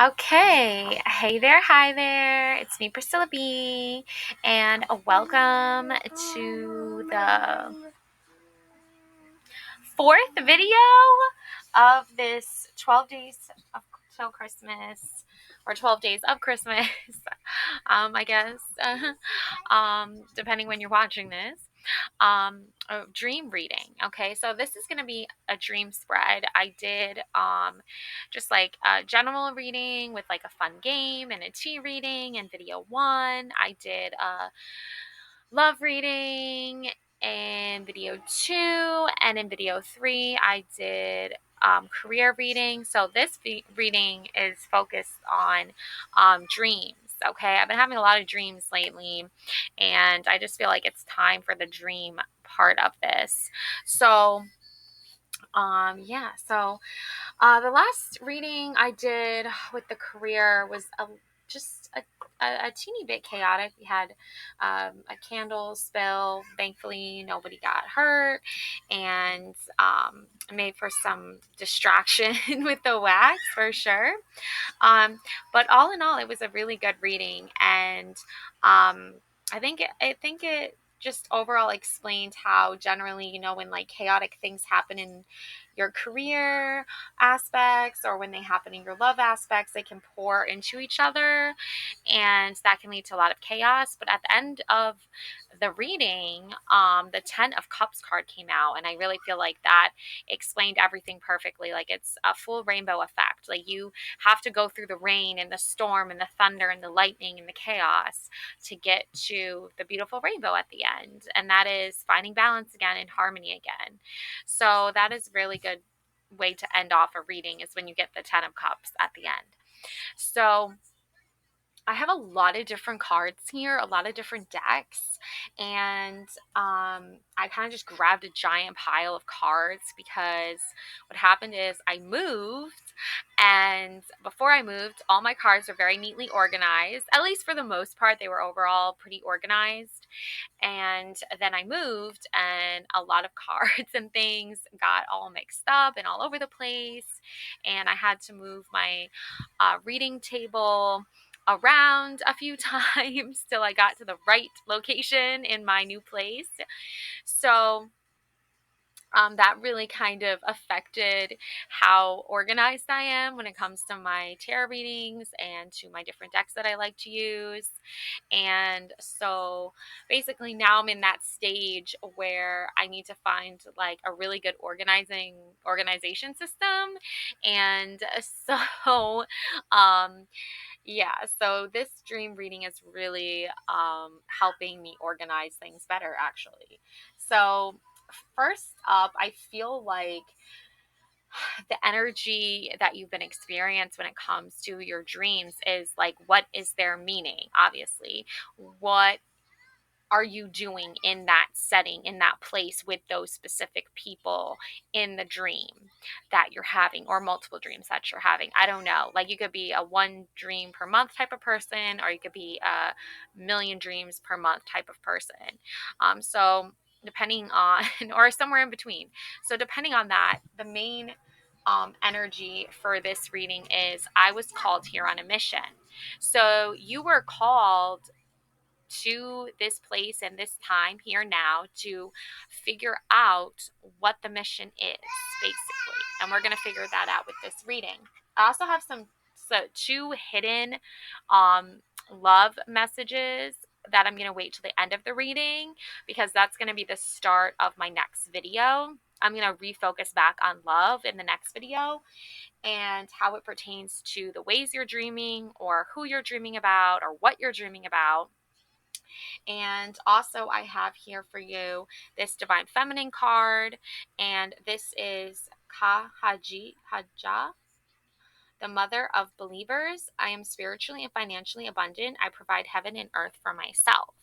Okay, hey there, hi there. It's me, Priscilla B, and welcome to the fourth video of this 12 days of till Christmas, or 12 days of Christmas, I guess, depending when you're watching this. Dream reading. Okay, so this is going to be a dream spread. I did just like a general reading with like a fun game and a tea reading in video one. I did a love reading in video two, and in video three, I did career reading. So this reading is focused on dreams. Okay, I've been having a lot of dreams lately, and I just feel like it's time for the dream part of this. So, yeah, so the last reading I did with the career was just a teeny bit chaotic. We had a candle spill. Thankfully, nobody got hurt, and made for some distraction with the wax for sure. Um, but all in all, it was a really good reading, and I think it just overall explained how generally, when like chaotic things happen in your career aspects, or when they happen in your love aspects, they can pour into each other, and that can lead to a lot of chaos. But at the end of the reading, the Ten of Cups card came out, and I really feel like that explained everything perfectly. Like, it's a full rainbow effect. Like, you have to go through the rain and the storm and the thunder and the lightning and the chaos to get to the beautiful rainbow at the end. And that is finding balance again and harmony again. So that is really good way to end off a reading, is when you get the Ten of Cups at the end. So I have a lot of different cards here, a lot of different decks, and I kind of just grabbed a giant pile of cards because what happened is I moved, and before I moved, all my cards were very neatly organized. At least for the most part, they were overall pretty organized. And then I moved, and a lot of cards and things got all mixed up and all over the place, and I had to move my reading table around a few times till I got to the right location in my new place. So that really kind of affected how organized I am when it comes to my tarot readings and to my different decks that I like to use. And so basically now I'm in that stage where I need to find like a really good organization system. And so um yeah, so this dream reading is really helping me organize things better, actually. So, first up, I feel like the energy that you've been experiencing when it comes to your dreams is like, what is their meaning? Obviously, what are you doing in that setting, in that place, with those specific people in the dream that you're having, or multiple dreams that you're having? I don't know. Like, you could be a one dream per month type of person, or you could be a million dreams per month type of person. So depending on, or somewhere in between. So depending on that, the main energy for this reading is I was called here on a mission. So you were called to this place and this time here now to figure out what the mission is, basically. And we're going to figure that out with this reading. I also have two hidden love messages that I'm going to wait till the end of the reading, because that's going to be the start of my next video. I'm going to refocus back on love in the next video, and how it pertains to the ways you're dreaming, or who you're dreaming about, or what you're dreaming about. And also, I have here for you this Divine Feminine card, and this is Haja, the mother of believers. I am spiritually and financially abundant. I provide heaven and earth for myself.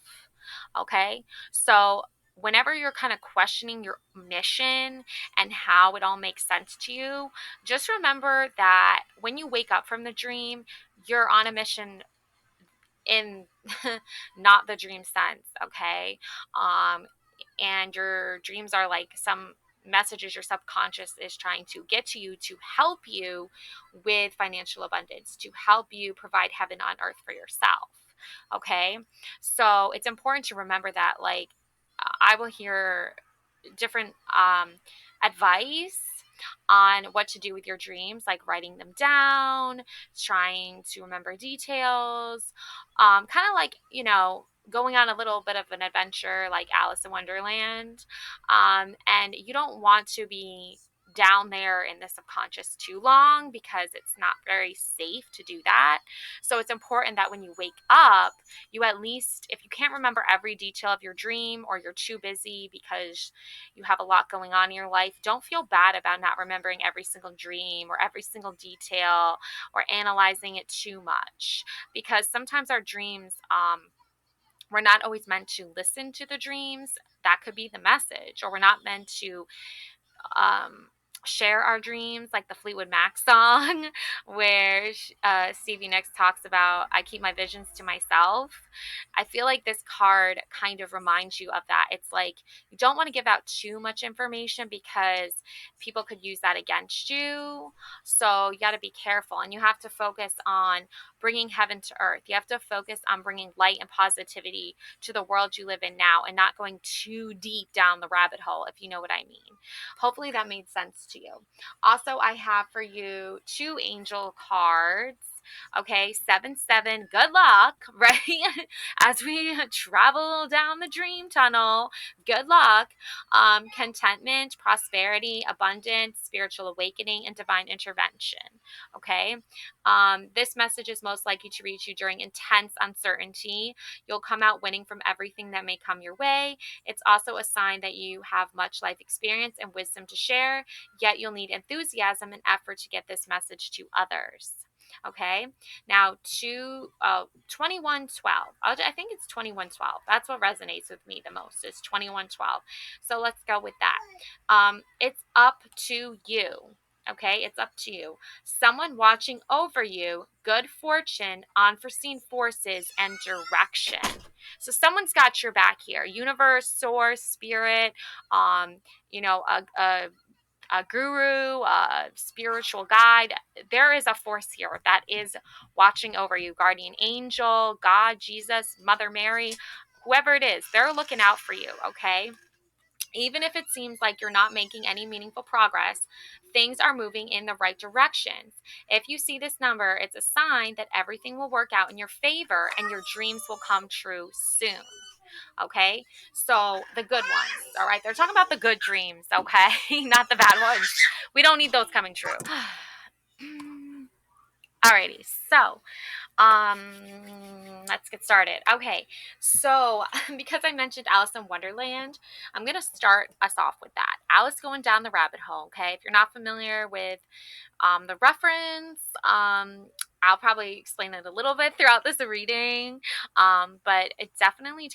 Okay, so whenever you're kind of questioning your mission and how it all makes sense to you, just remember that when you wake up from the dream, you're on a mission in not the dream sense. Okay, and your dreams are like some messages your subconscious is trying to get to you to help you with financial abundance, to help you provide heaven on earth for yourself. Okay. So it's important to remember that, like, I will hear different advice on what to do with your dreams, like writing them down, trying to remember details, kind of like, going on a little bit of an adventure like Alice in Wonderland. And you don't want to be down there in the subconscious too long because it's not very safe to do that. So it's important that when you wake up, you at least, if you can't remember every detail of your dream or you're too busy because you have a lot going on in your life, don't feel bad about not remembering every single dream or every single detail or analyzing it too much, because sometimes our dreams, we're not always meant to listen to the dreams. That could be the message, or we're not meant to um, share our dreams, like the Fleetwood Mac song, where Stevie Nicks talks about, I keep my visions to myself. I feel like this card kind of reminds you of that. It's like you don't want to give out too much information because people could use that against you. So you got to be careful, and you have to focus on bringing heaven to earth. You have to focus on bringing light and positivity to the world you live in now, and not going too deep down the rabbit hole, if you know what I mean. Hopefully that made sense to you. Also, I have for you two angel cards. Okay, 7-7, good luck, right? As we travel down the dream tunnel, good luck. Contentment, prosperity, abundance, spiritual awakening, and divine intervention. Okay, this message is most likely to reach you during intense uncertainty. You'll come out winning from everything that may come your way. It's also a sign that you have much life experience and wisdom to share, yet you'll need enthusiasm and effort to get this message to others. Okay, now to 2112. I think it's 2112. That's what resonates with me the most, is 2112. So let's go with that. It's up to you. Okay, it's up to you. Someone watching over you, good fortune, unforeseen forces, and direction. So someone's got your back here. Universe, source, spirit, um, you know, a guru, a spiritual guide. There is a force here that is watching over you. Guardian angel, God, Jesus, Mother Mary, whoever it is, they're looking out for you, okay? Even if it seems like you're not making any meaningful progress, things are moving in the right directions. If you see this number, it's a sign that everything will work out in your favor and your dreams will come true soon. Okay, so the good ones, all right? They're talking about the good dreams, okay? Not the bad ones. We don't need those coming true. Alrighty, so um, let's get started. Okay, so because I mentioned Alice in Wonderland, I'm gonna start us off with that. Alice going down the rabbit hole. Okay, if you're not familiar with the reference, I'll probably explain it a little bit throughout this reading, but it definitely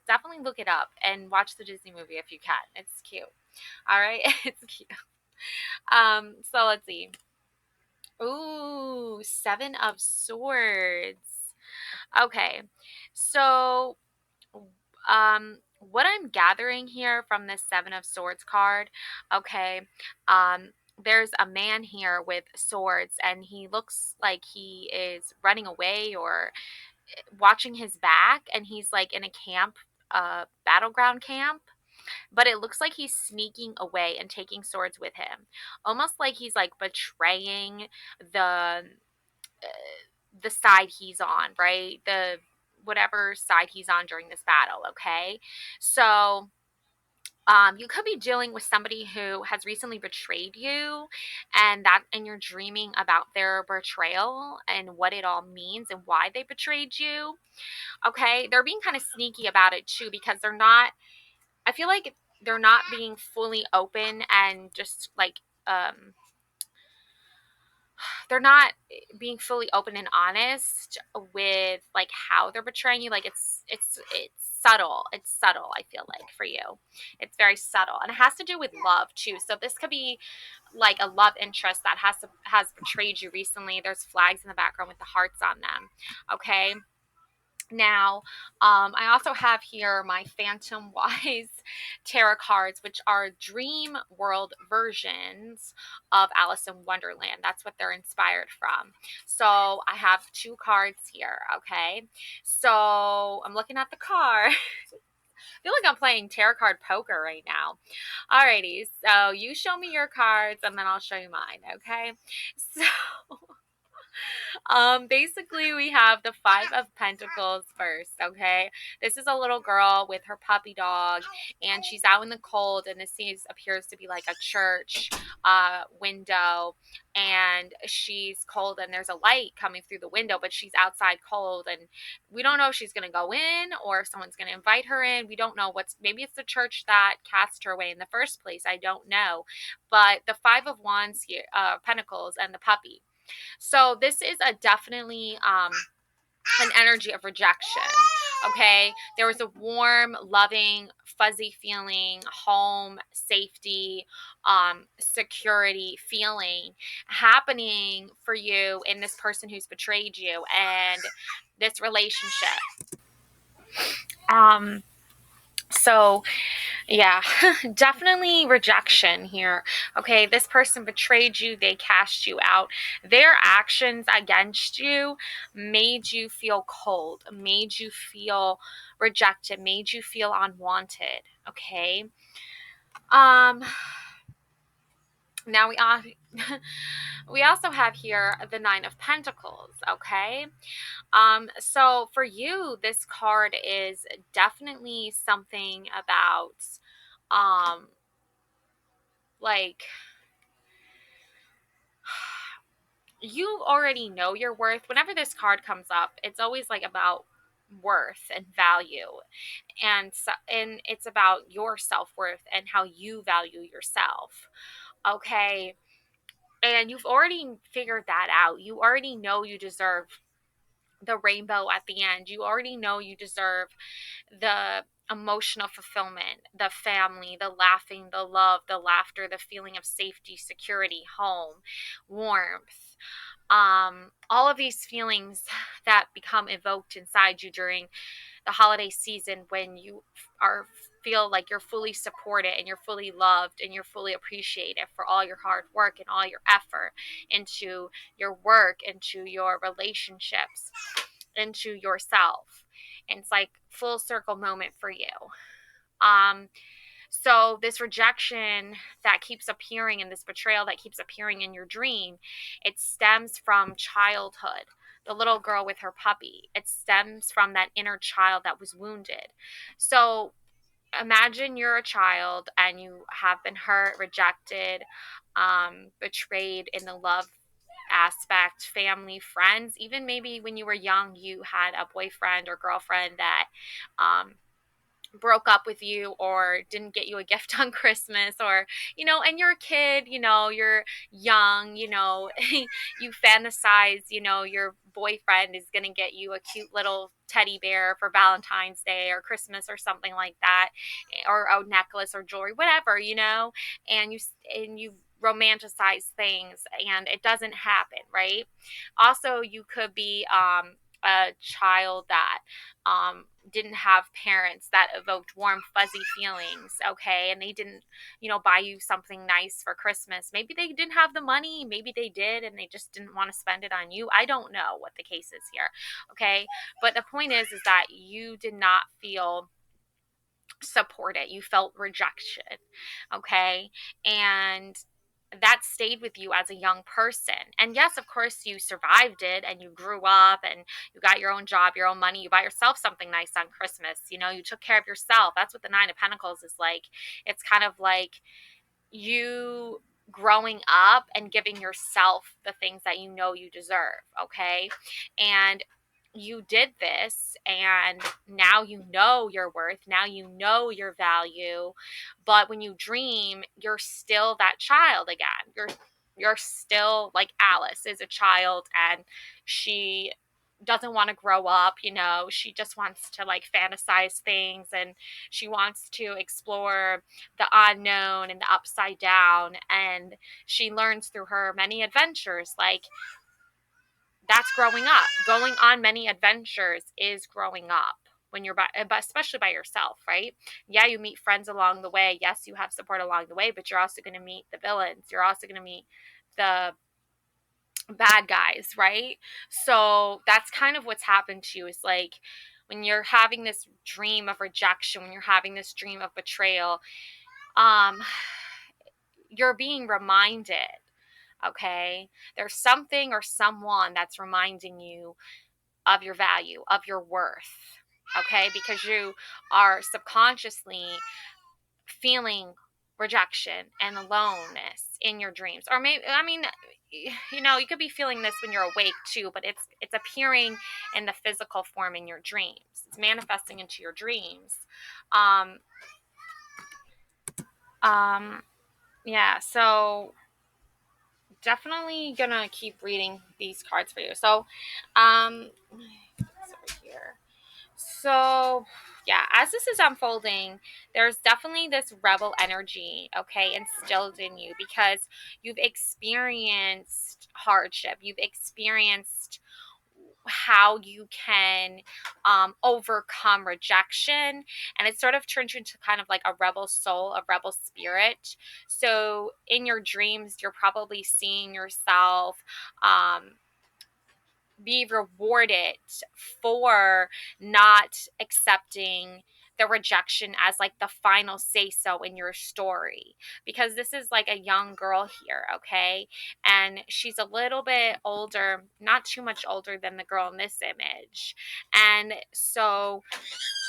definitely look it up and watch the Disney movie if you can. It's cute. All right, it's cute. So let's see. Ooh, Seven of Swords. Okay, so what I'm gathering here from this Seven of Swords card, okay, there's a man here with swords, and he looks like he is running away or watching his back, and he's like in a camp, battleground camp. But it looks like he's sneaking away and taking swords with him, almost like he's like betraying the the side he's on, right? The whatever side he's on during this battle, okay? So you could be dealing with somebody who has recently betrayed you, and you're dreaming about their betrayal and what it all means and why they betrayed you. Okay, they're being kind of sneaky about it too, because they're not, I feel like they're not being fully open and just like they're not being fully open and honest with like how they're betraying you. Like it's subtle. It's subtle, I feel like, for you. It's very subtle. And it has to do with love too. So this could be like a love interest that has betrayed you recently. There's flags in the background with the hearts on them. Okay. Now, I also have here my Phantom Wise tarot cards, which are dream world versions of Alice in Wonderland. That's what they're inspired from. So I have two cards here, okay? So I'm looking at the card. I feel like I'm playing tarot card poker right now. Alrighty, so you show me your cards and then I'll show you mine, okay? So basically we have the Five of Pentacles first, okay? This is a little girl with her puppy dog, and she's out in the cold, and appears to be like a church window, and she's cold, and there's a light coming through the window, but she's outside cold, and we don't know if she's going to go in or if someone's going to invite her in. We don't know maybe it's the church that cast her away in the first place. I don't know. But the Five of Wands here, Pentacles, and the puppy. So this is a definitely an energy of rejection. Okay, there was a warm, loving, fuzzy feeling, home, safety, security feeling happening for you in this person who's betrayed you and this relationship. So yeah, definitely rejection here. Okay, this person betrayed you, they cast you out. Their actions against you made you feel cold, made you feel rejected, made you feel unwanted. Okay. Um Now we also have here the Nine of Pentacles, okay? So for you, this card is definitely something about um like you already know your worth. Whenever this card comes up, it's always like about worth and value, and it's about your self-worth and how you value yourself. Okay, and you've already figured that out. You already know you deserve the rainbow at the end. You already know you deserve the emotional fulfillment, the family, the laughing, the love, the laughter, the feeling of safety, security, home, warmth, all of these feelings that become evoked inside you during the holiday season when you are feel like you're fully supported and you're fully loved and you're fully appreciated for all your hard work and all your effort into your work, into your relationships, into yourself. And it's like full circle moment for you. Um, so this rejection that keeps appearing and this betrayal that keeps appearing in your dream, it stems from childhood. The little girl with her puppy, it stems from that inner child that was wounded. So imagine you're a child and you have been hurt, rejected, betrayed in the love aspect, family, friends. Even maybe when you were young, you had a boyfriend or girlfriend that broke up with you or didn't get you a gift on Christmas, or and you're a kid, you're young, you fantasize, your boyfriend is going to get you a cute little teddy bear for Valentine's Day or Christmas or something like that, or a necklace or jewelry, whatever, and you romanticize things and it doesn't happen, right? Also, you could be a child that didn't have parents that evoked warm, fuzzy feelings, okay? And they didn't, buy you something nice for Christmas. Maybe they didn't have the money, maybe they did, and they just didn't want to spend it on you. I don't know what the case is here, okay? But the point is that you did not feel supported. You felt rejection, okay? And that stayed with you as a young person. And yes, of course, you survived it and you grew up and you got your own job, your own money. You bought yourself something nice on Christmas. You took care of yourself. That's what the Nine of Pentacles is like. It's kind of like you growing up and giving yourself the things that you deserve, okay? And you did this and now you know your worth, now you know your value, but when you dream, you're still that child again. You're still like Alice is a child and she doesn't want to grow up, she just wants to like fantasize things and she wants to explore the unknown and the upside down, and she learns through her many adventures like that's growing up. Going on many adventures is growing up when you're but especially by yourself, right? Yeah, you meet friends along the way. Yes, you have support along the way, but you're also going to meet the villains. You're also going to meet the bad guys, right? So that's kind of what's happened to you. Is like when you're having this dream of rejection, when you're having this dream of betrayal, um you're being reminded, okay? There's something or someone that's reminding you of your value, of your worth, okay? Because you are subconsciously feeling rejection and aloneness in your dreams. Or maybe, I mean, you could be feeling this when you're awake too, but it's appearing in the physical form in your dreams. It's manifesting into your dreams. Um um yeah, so definitely gonna keep reading these cards for you. So it's over here. So, yeah, as this is unfolding, there's definitely this rebel energy, okay, instilled in you because you've experienced hardship. You've experienced how you can overcome rejection, and it sort of turns you into kind of like a rebel soul, a rebel spirit. So in your dreams you're probably seeing yourself be rewarded for not accepting the rejection as like the final say so in your story, because this is like a young girl here, okay, and she's a little bit older, not too much older than the girl in this image. And so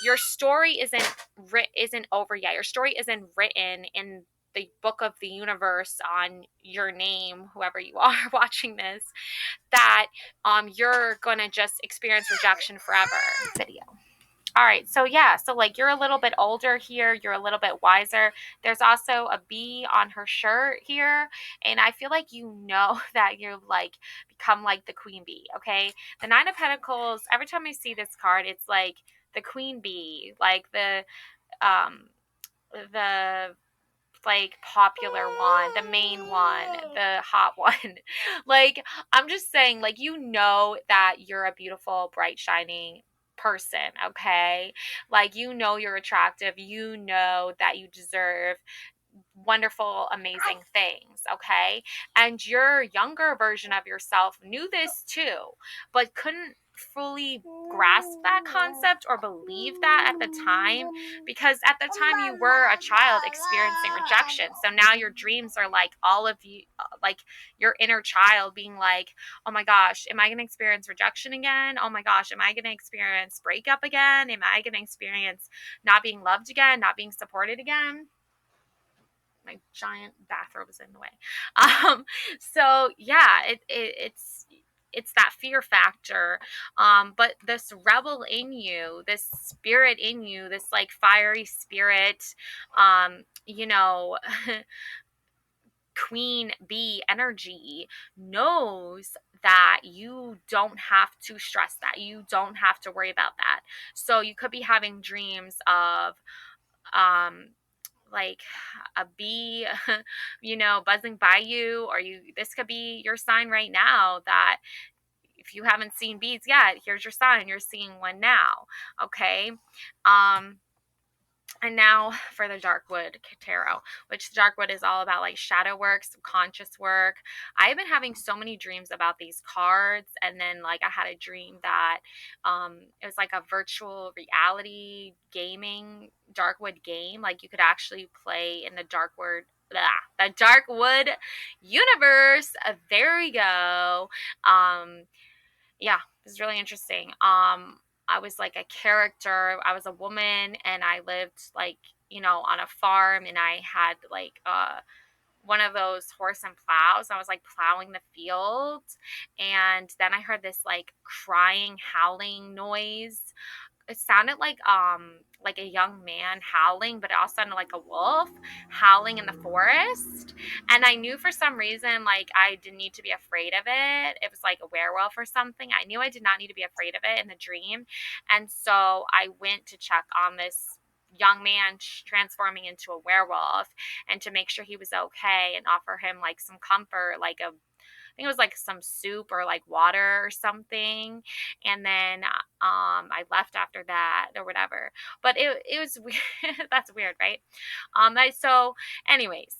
your story isn't over yet. Your story isn't written in the book of the universe on your name, whoever you are watching this, that you're gonna just experience rejection forever. Video. All right, so yeah, so like you're a little bit older here, you're a little bit wiser. There's also a bee on her shirt here, and I feel like that you're like become like the queen bee, okay? The Nine of Pentacles, every time I see this card, it's like the queen bee, like um the like popular one, the main one, the hot one. Like I'm just saying, like that you're a beautiful, bright, shining person, okay? Like you're attractive, that you deserve wonderful, amazing things, okay? And your younger version of yourself knew this too, but couldn't fully grasp that concept or believe that at the time, because at the time you were a child experiencing rejection. So now your dreams are like all of you, like your inner child being like, oh my gosh, am I going to experience rejection again? Oh my gosh, am I going to experience breakup again? Am I going to experience not being loved again, not being supported again? My giant bathrobe is in the way. So yeah, it's that fear factor. But this rebel in you, this spirit in you, this like fiery spirit, um, you know, queen bee energy knows that you don't have to stress that. You don't have to worry about that. So you could be having dreams of um like a bee buzzing by you, or this could be your sign right now that if you haven't seen bees yet, here's your sign, you're seeing one now, okay? um and now for the Darkwood Tarot, which the Darkwood is all about like shadow work, subconscious work. I've been having so many dreams about these cards, and then like I had a dream that it was like a virtual reality gaming Darkwood game. Like you could actually play in the Darkwood universe. There we go. Yeah, it was really interesting. I was like a character. I was a woman, and I lived like on a farm, and I had like one of those horse and plows. I was like plowing the field, and then I heard this like crying, howling noise. It sounded like a young man howling, but it also sounded like a wolf howling in the forest. And I knew for some reason like I didn't need to be afraid of it. It was like a werewolf or something. I knew I did not need to be afraid of it in the dream. And so I went to check on this young man transforming into a werewolf, and to make sure he was okay and offer him like some comfort, like a think it was like some soup or like water or something. And then I left after that or whatever. But it was weird. That's weird, right? So anyways,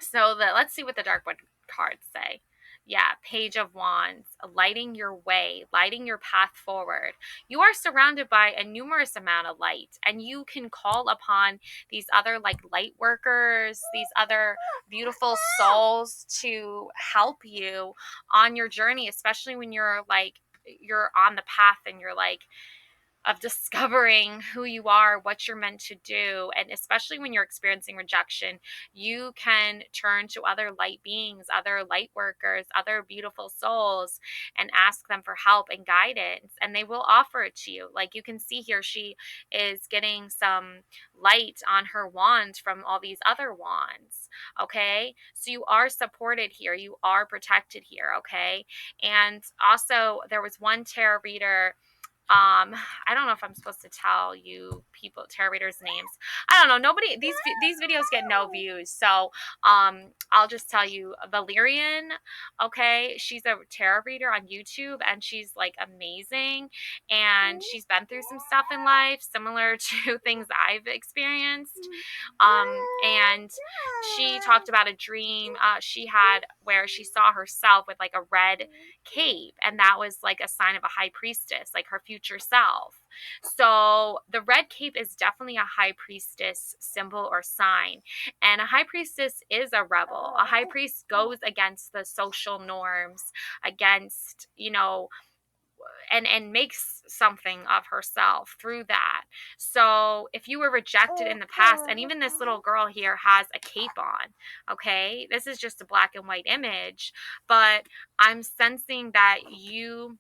so let's see what the dark wood cards say. Yeah, Page of Wands, lighting your way, lighting your path forward. You are surrounded by a numerous amount of light, and you can call upon these other like light workers, these other beautiful souls to help you on your journey, especially when you're on the path and you're like of discovering who you are, what you're meant to do. And especially when you're experiencing rejection, you can turn to other light beings, other light workers, other beautiful souls, and ask them for help and guidance. And they will offer it to you. Like you can see here, she is getting some light on her wand from all these other wands. Okay. So you are supported here. You are protected here. Okay. And also, there was one tarot reader, I don't know if I'm supposed to tell you people tarot readers names. I don't know. Nobody, these videos get no views. So I'll just tell you Valerian. Okay, she's a tarot reader on YouTube, and she's like amazing, and she's been through some stuff in life similar to things I've experienced. And she talked about a dream she had where she saw herself with like a red cape, and that was like a sign of a high priestess, like her future self. So the red cape is definitely a high priestess symbol or sign, and a high priestess is a rebel. A high priest goes against the social norms, against, and makes something of herself through that. So if you were rejected in the past, and even this little girl here has a cape on, okay, this is just a black and white image, but I'm sensing that you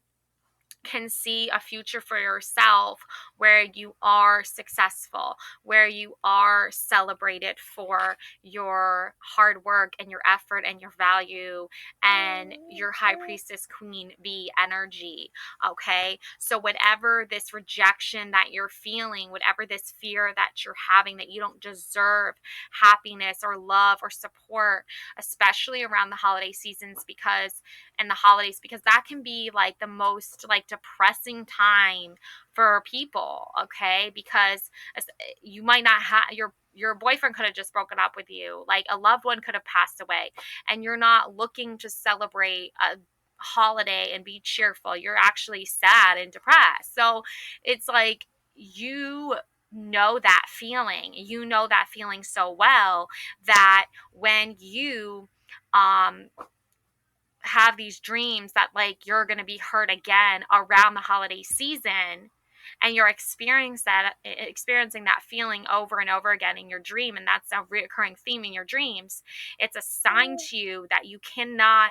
can see a future for yourself where you are successful, where you are celebrated for your hard work and your effort and your value and your high priestess queen bee energy. Okay. So, whatever this rejection that you're feeling, whatever this fear that you're having that you don't deserve happiness or love or support, especially around the holiday seasons, because that can be like the most like depressing time for people. Okay, because you might not have your boyfriend could have just broken up with you, like a loved one could have passed away, and you're not looking to celebrate a holiday and be cheerful. You're actually sad and depressed. So it's like you know that feeling so well, that when you um have these dreams that like you're going to be hurt again around the holiday season, and you're experiencing that feeling over and over again in your dream, and that's a recurring theme in your dreams, it's a sign to you that you cannot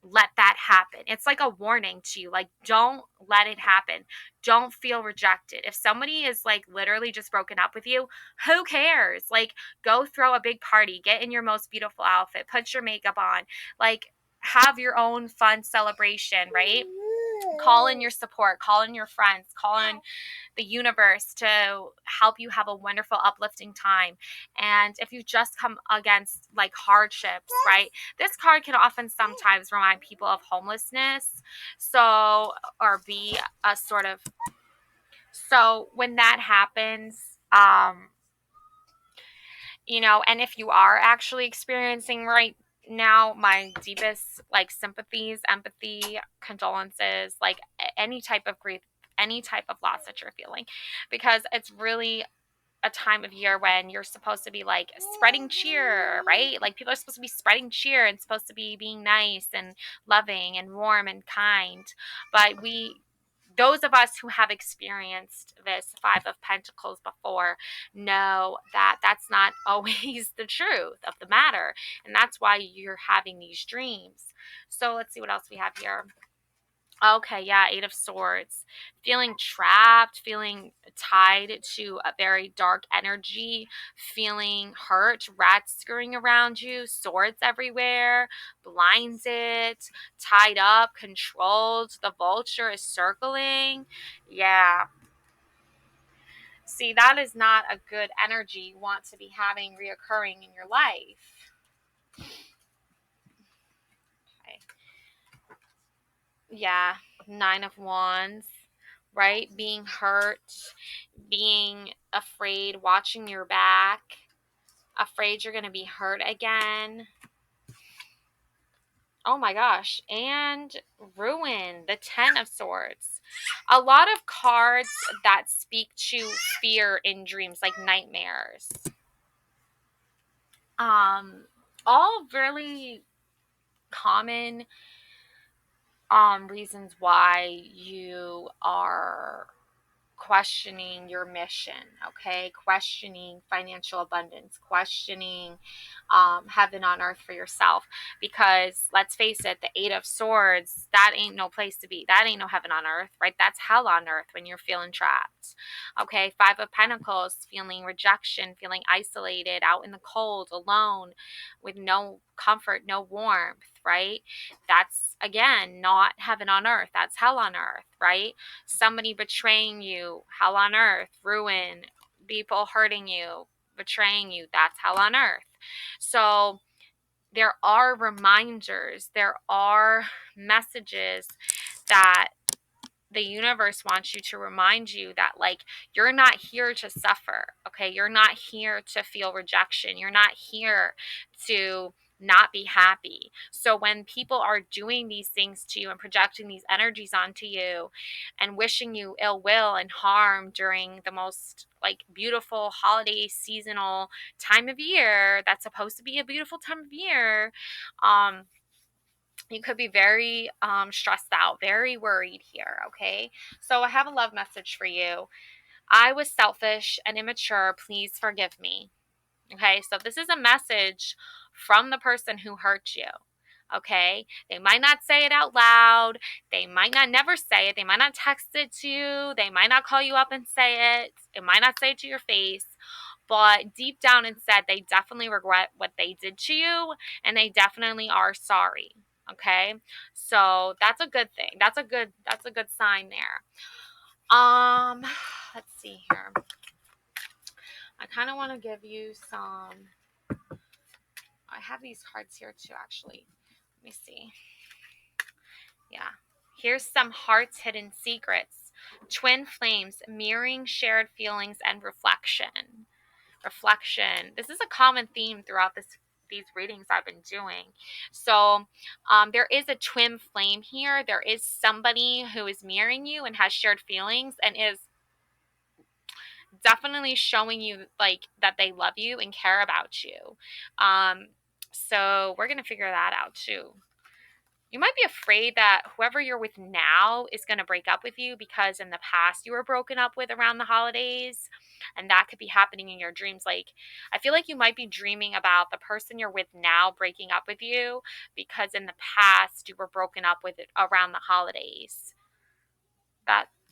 let that happen. It's like a warning to you, like, don't let it happen. Don't feel rejected. If somebody is like literally just broken up with you, who cares? Like, go throw a big party, get in your most beautiful outfit, put your makeup on, like, have your own fun celebration, right? Call in your support, call in your friends, call in the universe to help you have a wonderful, uplifting time. And if you just come against like hardships, right? This card can often sometimes remind people of homelessness. So, or be a sort of, so when that happens, and if you are actually experiencing right now, my deepest like sympathies, empathy, condolences, like any type of grief, any type of loss that you're feeling, because it's really a time of year when you're supposed to be like spreading cheer, right? Like people are supposed to be spreading cheer and supposed to be being nice and loving and warm and kind. But those of us who have experienced this Five of Pentacles before know that that's not always the truth of the matter. And that's why you're having these dreams. So let's see what else we have here. Okay, yeah, Eight of Swords. Feeling trapped, feeling tied to a very dark energy, feeling hurt, rats scurrying around you, swords everywhere, blinded, tied up, controlled. The vulture is circling. Yeah. See, that is not a good energy you want to be having reoccurring in your life. Yeah, Nine of Wands, right? Being hurt, being afraid, watching your back, afraid you're going to be hurt again. Oh my gosh. And ruin, the 10 of swords. A lot of cards that speak to fear in dreams, like nightmares. All really common reasons why you are questioning your mission, okay? Questioning financial abundance, questioning heaven on earth for yourself. Because let's face it, the Eight of Swords, that ain't no place to be. That ain't no heaven on earth, right? That's hell on earth when you're feeling trapped, okay? Five of Pentacles, feeling rejection, feeling isolated, out in the cold, alone, with no comfort, no warmth, right? That's, again, not heaven on earth. That's hell on earth, right? Somebody betraying you, hell on earth. Ruin, people hurting you, betraying you, that's hell on earth. So there are reminders, there are messages that the universe wants you to remind you that, like, you're not here to suffer, okay? You're not here to feel rejection. You're not here to not be happy. So when people are doing these things to you and projecting these energies onto you and wishing you ill will and harm during the most, like, beautiful holiday seasonal time of year, that's supposed to be a beautiful time of year, you could be very stressed out, very worried here, okay? So I have a love message for you. I was selfish and immature. Please forgive me. Okay, so this is a message from the person who hurt you. Okay, they might not say it out loud. They might not never say it. They might not text it to you. They might not call you up and say it. It might not say it to your face. But deep down inside, they definitely regret what they did to you, and they definitely are sorry. Okay, so that's a good thing. That's a good sign there. Let's see here. I kind of want to give you some. I have these cards here too, actually. Let me see. Yeah. Here's some heart's hidden secrets. Twin flames, mirroring shared feelings and reflection. Reflection. This is a common theme throughout these readings I've been doing. So there is a twin flame here. There is somebody who is mirroring you and has shared feelings and is definitely showing you, like, that they love you and care about you. So we're going to figure that out too. You might be afraid that whoever you're with now is going to break up with you because in the past you were broken up with around the holidays, and that could be happening in your dreams. Like, I feel like you might be dreaming about the person you're with now breaking up with you because in the past you were broken up with it around the holidays.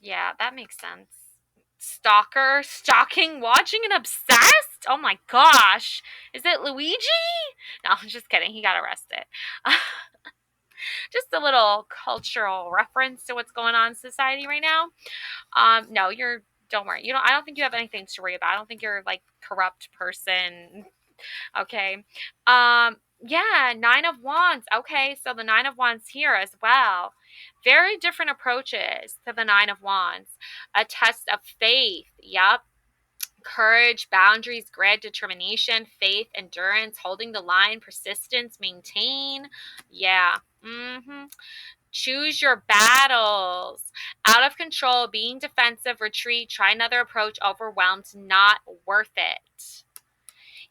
Yeah, that makes sense. Stalker, stalking, watching, and obsessed? Oh my gosh. Is it Luigi? No, I'm just kidding. He got arrested. Just a little cultural reference to what's going on in society right now. No, don't worry. I don't think you have anything to worry about. I don't think you're like corrupt person. Okay. Yeah, Nine of Wands. Okay, so the Nine of Wands here as well. Very different approaches to the Nine of Wands. A test of faith. Yep. Courage, boundaries, grit, determination, faith, endurance, holding the line, persistence, maintain. Yeah. Choose your battles. Out of control, being defensive, retreat, try another approach, overwhelmed, not worth it.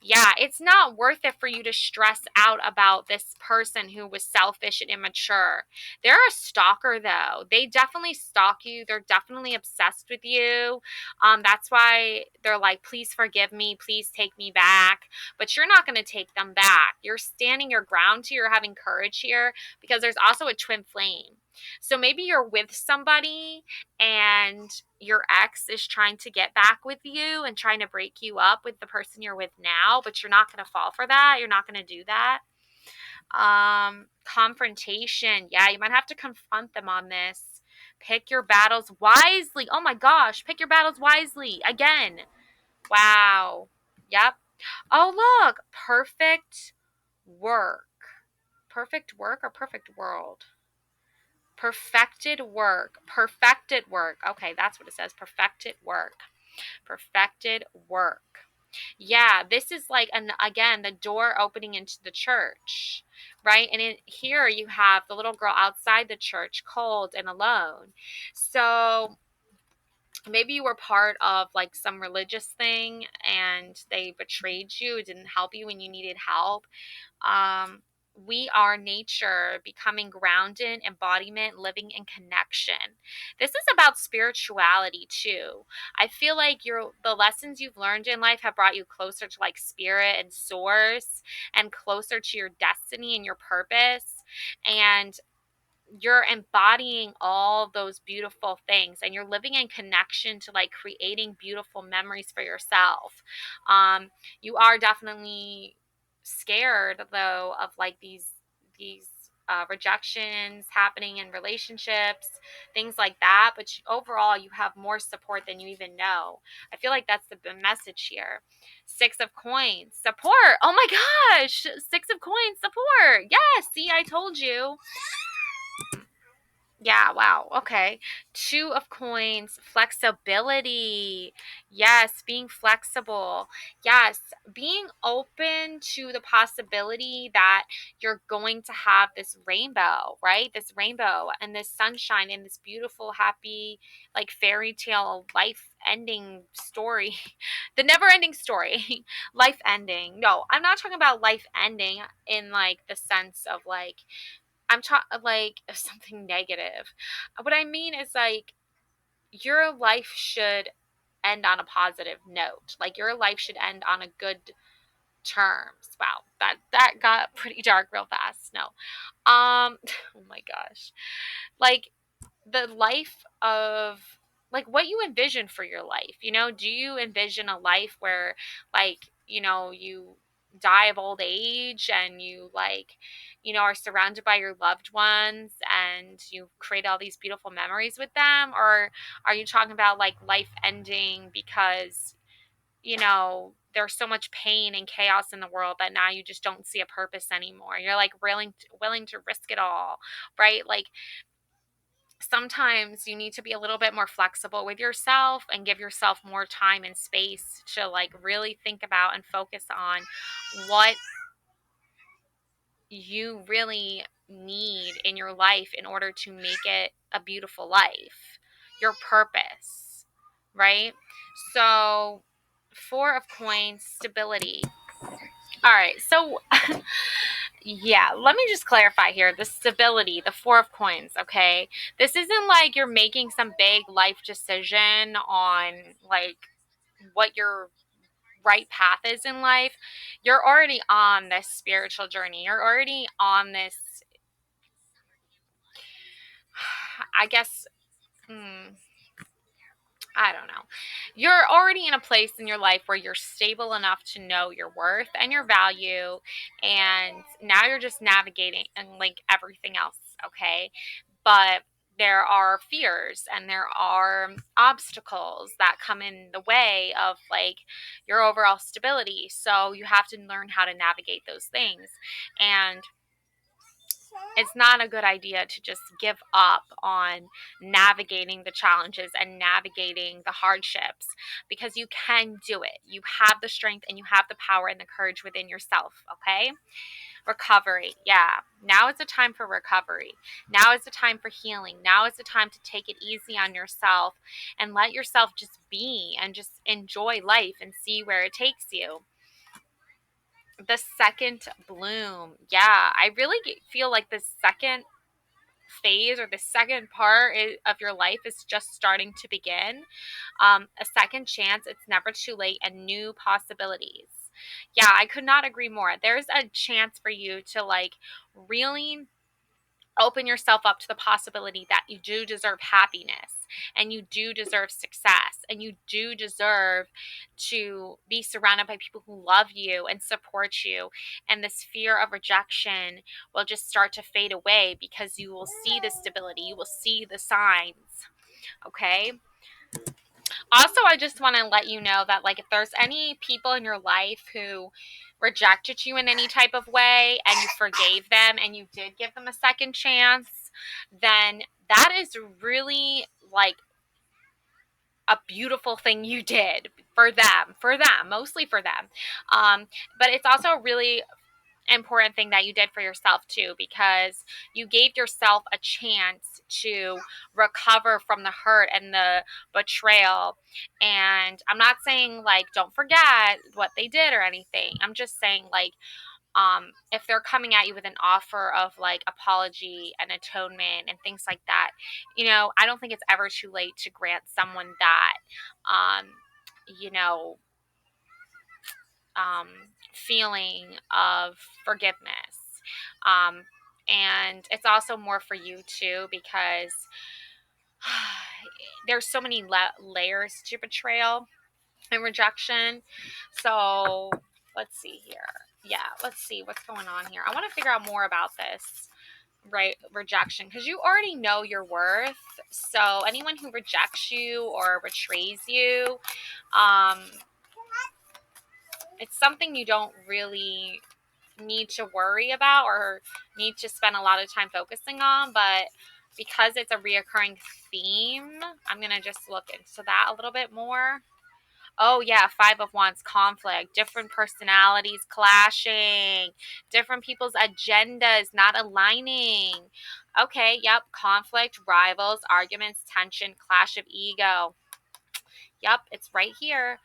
Yeah, it's not worth it for you to stress out about this person who was selfish and immature. They're a stalker, though. They definitely stalk you. They're definitely obsessed with you. That's why they're like, please forgive me. Please take me back. But you're not going to take them back. You're standing your ground here. You're having courage here because there's also a twin flame. So maybe you're with somebody and your ex is trying to get back with you and trying to break you up with the person you're with now, but you're not going to fall for that. You're not going to do that. Confrontation. Yeah, you might have to confront them on this. Pick your battles wisely. Oh my gosh, pick your battles wisely. Again. Wow. Yep. Oh, look. Perfect work. Perfect work or perfect world? Perfected work. Perfected work. Okay, that's what it says. Perfected work. Perfected work. Yeah, this is like, again, the door opening into the church, right? And here you have the little girl outside the church, cold and alone. So maybe you were part of like some religious thing and they betrayed you, it didn't help you when you needed help. um, we are nature, becoming grounded, embodiment, living in connection. This is about spirituality too. I feel like the lessons you've learned in life have brought you closer to like spirit and source, and closer to your destiny and your purpose. And you're embodying all those beautiful things, and you're living in connection to like creating beautiful memories for yourself. You are definitely scared though of like these rejections happening in relationships, things like that, but overall you have more support than you even know. I feel like that's the message here. Six of coins, support. Oh my gosh, six of coins, support. Yes, see, I told you. Yeah, wow. Okay. Two of coins, flexibility. Yes, being flexible. Yes, being open to the possibility that you're going to have this rainbow, right? This rainbow and this sunshine and this beautiful, happy, like fairy tale life ending story. The never ending story. Life ending. No, I'm not talking about life ending in like the sense of like, I'm talking like something negative. What I mean is like your life should end on a positive note. Like your life should end on a good terms. Wow, that got pretty dark real fast. No. Oh my gosh. Like the life of like what you envision for your life. Do you envision a life where like, you die of old age and you like, are surrounded by your loved ones and you create all these beautiful memories with them? Or are you talking about like life ending because, there's so much pain and chaos in the world that now you just don't see a purpose anymore? You're like willing to risk it all, right? Like sometimes you need to be a little bit more flexible with yourself and give yourself more time and space to like really think about and focus on what you really need in your life in order to make it a beautiful life, your purpose, right? So, four of coins, stability. All right, so yeah, let me just clarify here. The stability, the four of coins, okay? This isn't like you're making some big life decision on like what your right path is in life. You're already on this spiritual journey. You're already on this, I guess, hmm, I don't know. You're already in a place in your life where you're stable enough to know your worth and your value. And now you're just navigating and like everything else, okay? But there are fears and there are obstacles that come in the way of like your overall stability. So you have to learn how to navigate those things. And it's not a good idea to just give up on navigating the challenges and navigating the hardships, because you can do it. You have the strength and you have the power and the courage within yourself, okay? Recovery. Yeah. Now is the time for recovery. Now is the time for healing. Now is the time to take it easy on yourself and let yourself just be and just enjoy life and see where it takes you. The second bloom. Yeah, I really feel like the second phase or the second part of your life is just starting to begin. A second chance, it's never too late, and new possibilities. Yeah, I could not agree more. There's a chance for you to like really open yourself up to the possibility that you do deserve happiness and you do deserve success and you do deserve to be surrounded by people who love you and support you, and this fear of rejection will just start to fade away because you will see the stability, you will see the signs. Okay. Also, I just want to let you know that like if there's any people in your life who rejected you in any type of way and you forgave them and you did give them a second chance, then that is really like a beautiful thing you did for them, mostly for them. But it's also a really important thing that you did for yourself too, because you gave yourself a chance to recover from the hurt and the betrayal. And I'm not saying like don't forget what they did or anything. I'm just saying like if they're coming at you with an offer of like apology and atonement and things like that, I don't think it's ever too late to grant someone that, um, you know, um, feeling of forgiveness. Um, and it's also more for you too, because there's so many layers to betrayal and rejection. So let's see here. Yeah, let's see what's going on here. I want to figure out more about this, right? Rejection, because you already know your worth. So anyone who rejects you or betrays you, um, it's something you don't really need to worry about or need to spend a lot of time focusing on. But because it's a reoccurring theme, I'm going to just look into that a little bit more. Oh, yeah, Five of Wands, conflict, different personalities clashing, different people's agendas not aligning. Okay, yep, conflict, rivals, arguments, tension, clash of ego. Yep, it's right here.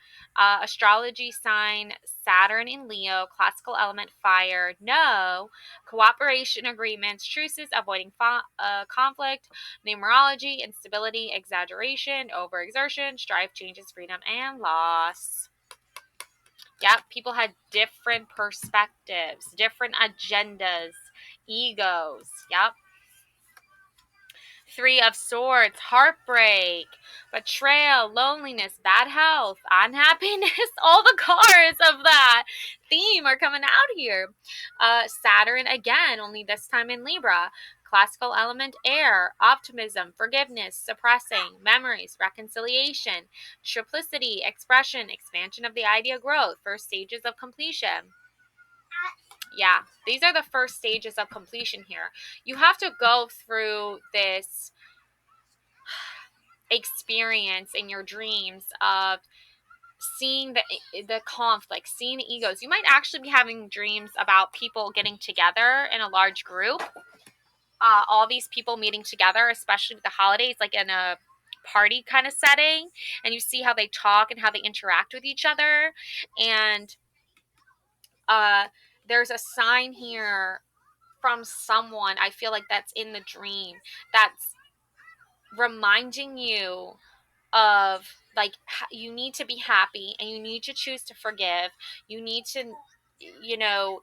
Astrology sign Saturn in Leo, classical element fire. No. Cooperation agreements, truces, avoiding conflict, numerology, instability, exaggeration, overexertion, strife, changes, freedom, and loss. Yep, people had different perspectives, different agendas, egos. Yep. Three of Swords, heartbreak, betrayal, loneliness, bad health, unhappiness. All the cards of that theme are coming out here. Saturn again, only this time in Libra. Classical element air, optimism, forgiveness, suppressing, memories, reconciliation, triplicity, expression, expansion of the idea, growth, first stages of completion. Yeah, these are the first stages of completion here. You have to go through this experience in your dreams of seeing the conflict, seeing the egos. You might actually be having dreams about people getting together in a large group. All these people meeting together, especially with the holidays, like in a party kind of setting, and you see how they talk and how they interact with each other. And there's a sign here from someone, I feel like that's in the dream, that's reminding you of like you need to be happy and you need to choose to forgive. You need to, you know,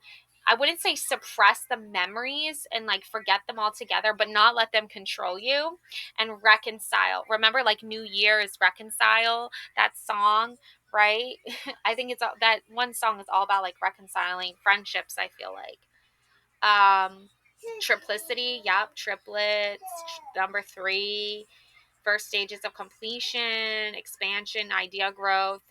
I wouldn't say suppress the memories and like forget them altogether, but not let them control you, and reconcile. Remember, like New Year is reconcile, that song, right? I think it's that one song is all about like reconciling friendships, I feel like. Triplicity, yep, triplets, number three, first stages of completion, expansion, idea growth.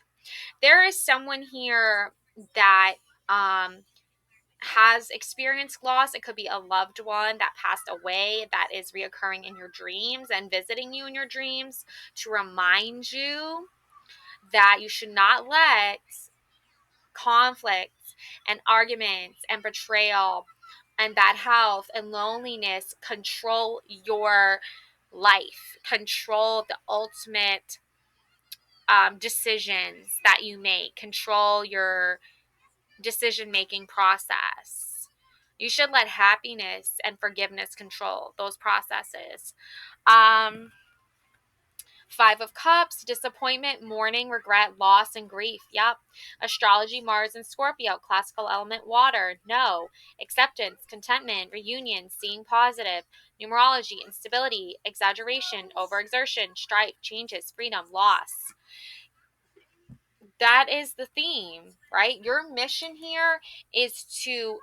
There is someone here that has experienced loss. It could be a loved one that passed away that is reoccurring in your dreams and visiting you in your dreams to remind you that you should not let conflicts and arguments and betrayal and bad health and loneliness control your life, control the ultimate decisions that you make, control your decision making process. You should let happiness and forgiveness control those processes. Um, Five of Cups, disappointment, mourning, regret, loss, and grief. Yep. Astrology, Mars and Scorpio, classical element water. No. Acceptance, contentment, reunion, seeing positive. Numerology, instability, exaggeration, overexertion, strife, changes, freedom, loss. That is the theme, right? Your mission here is to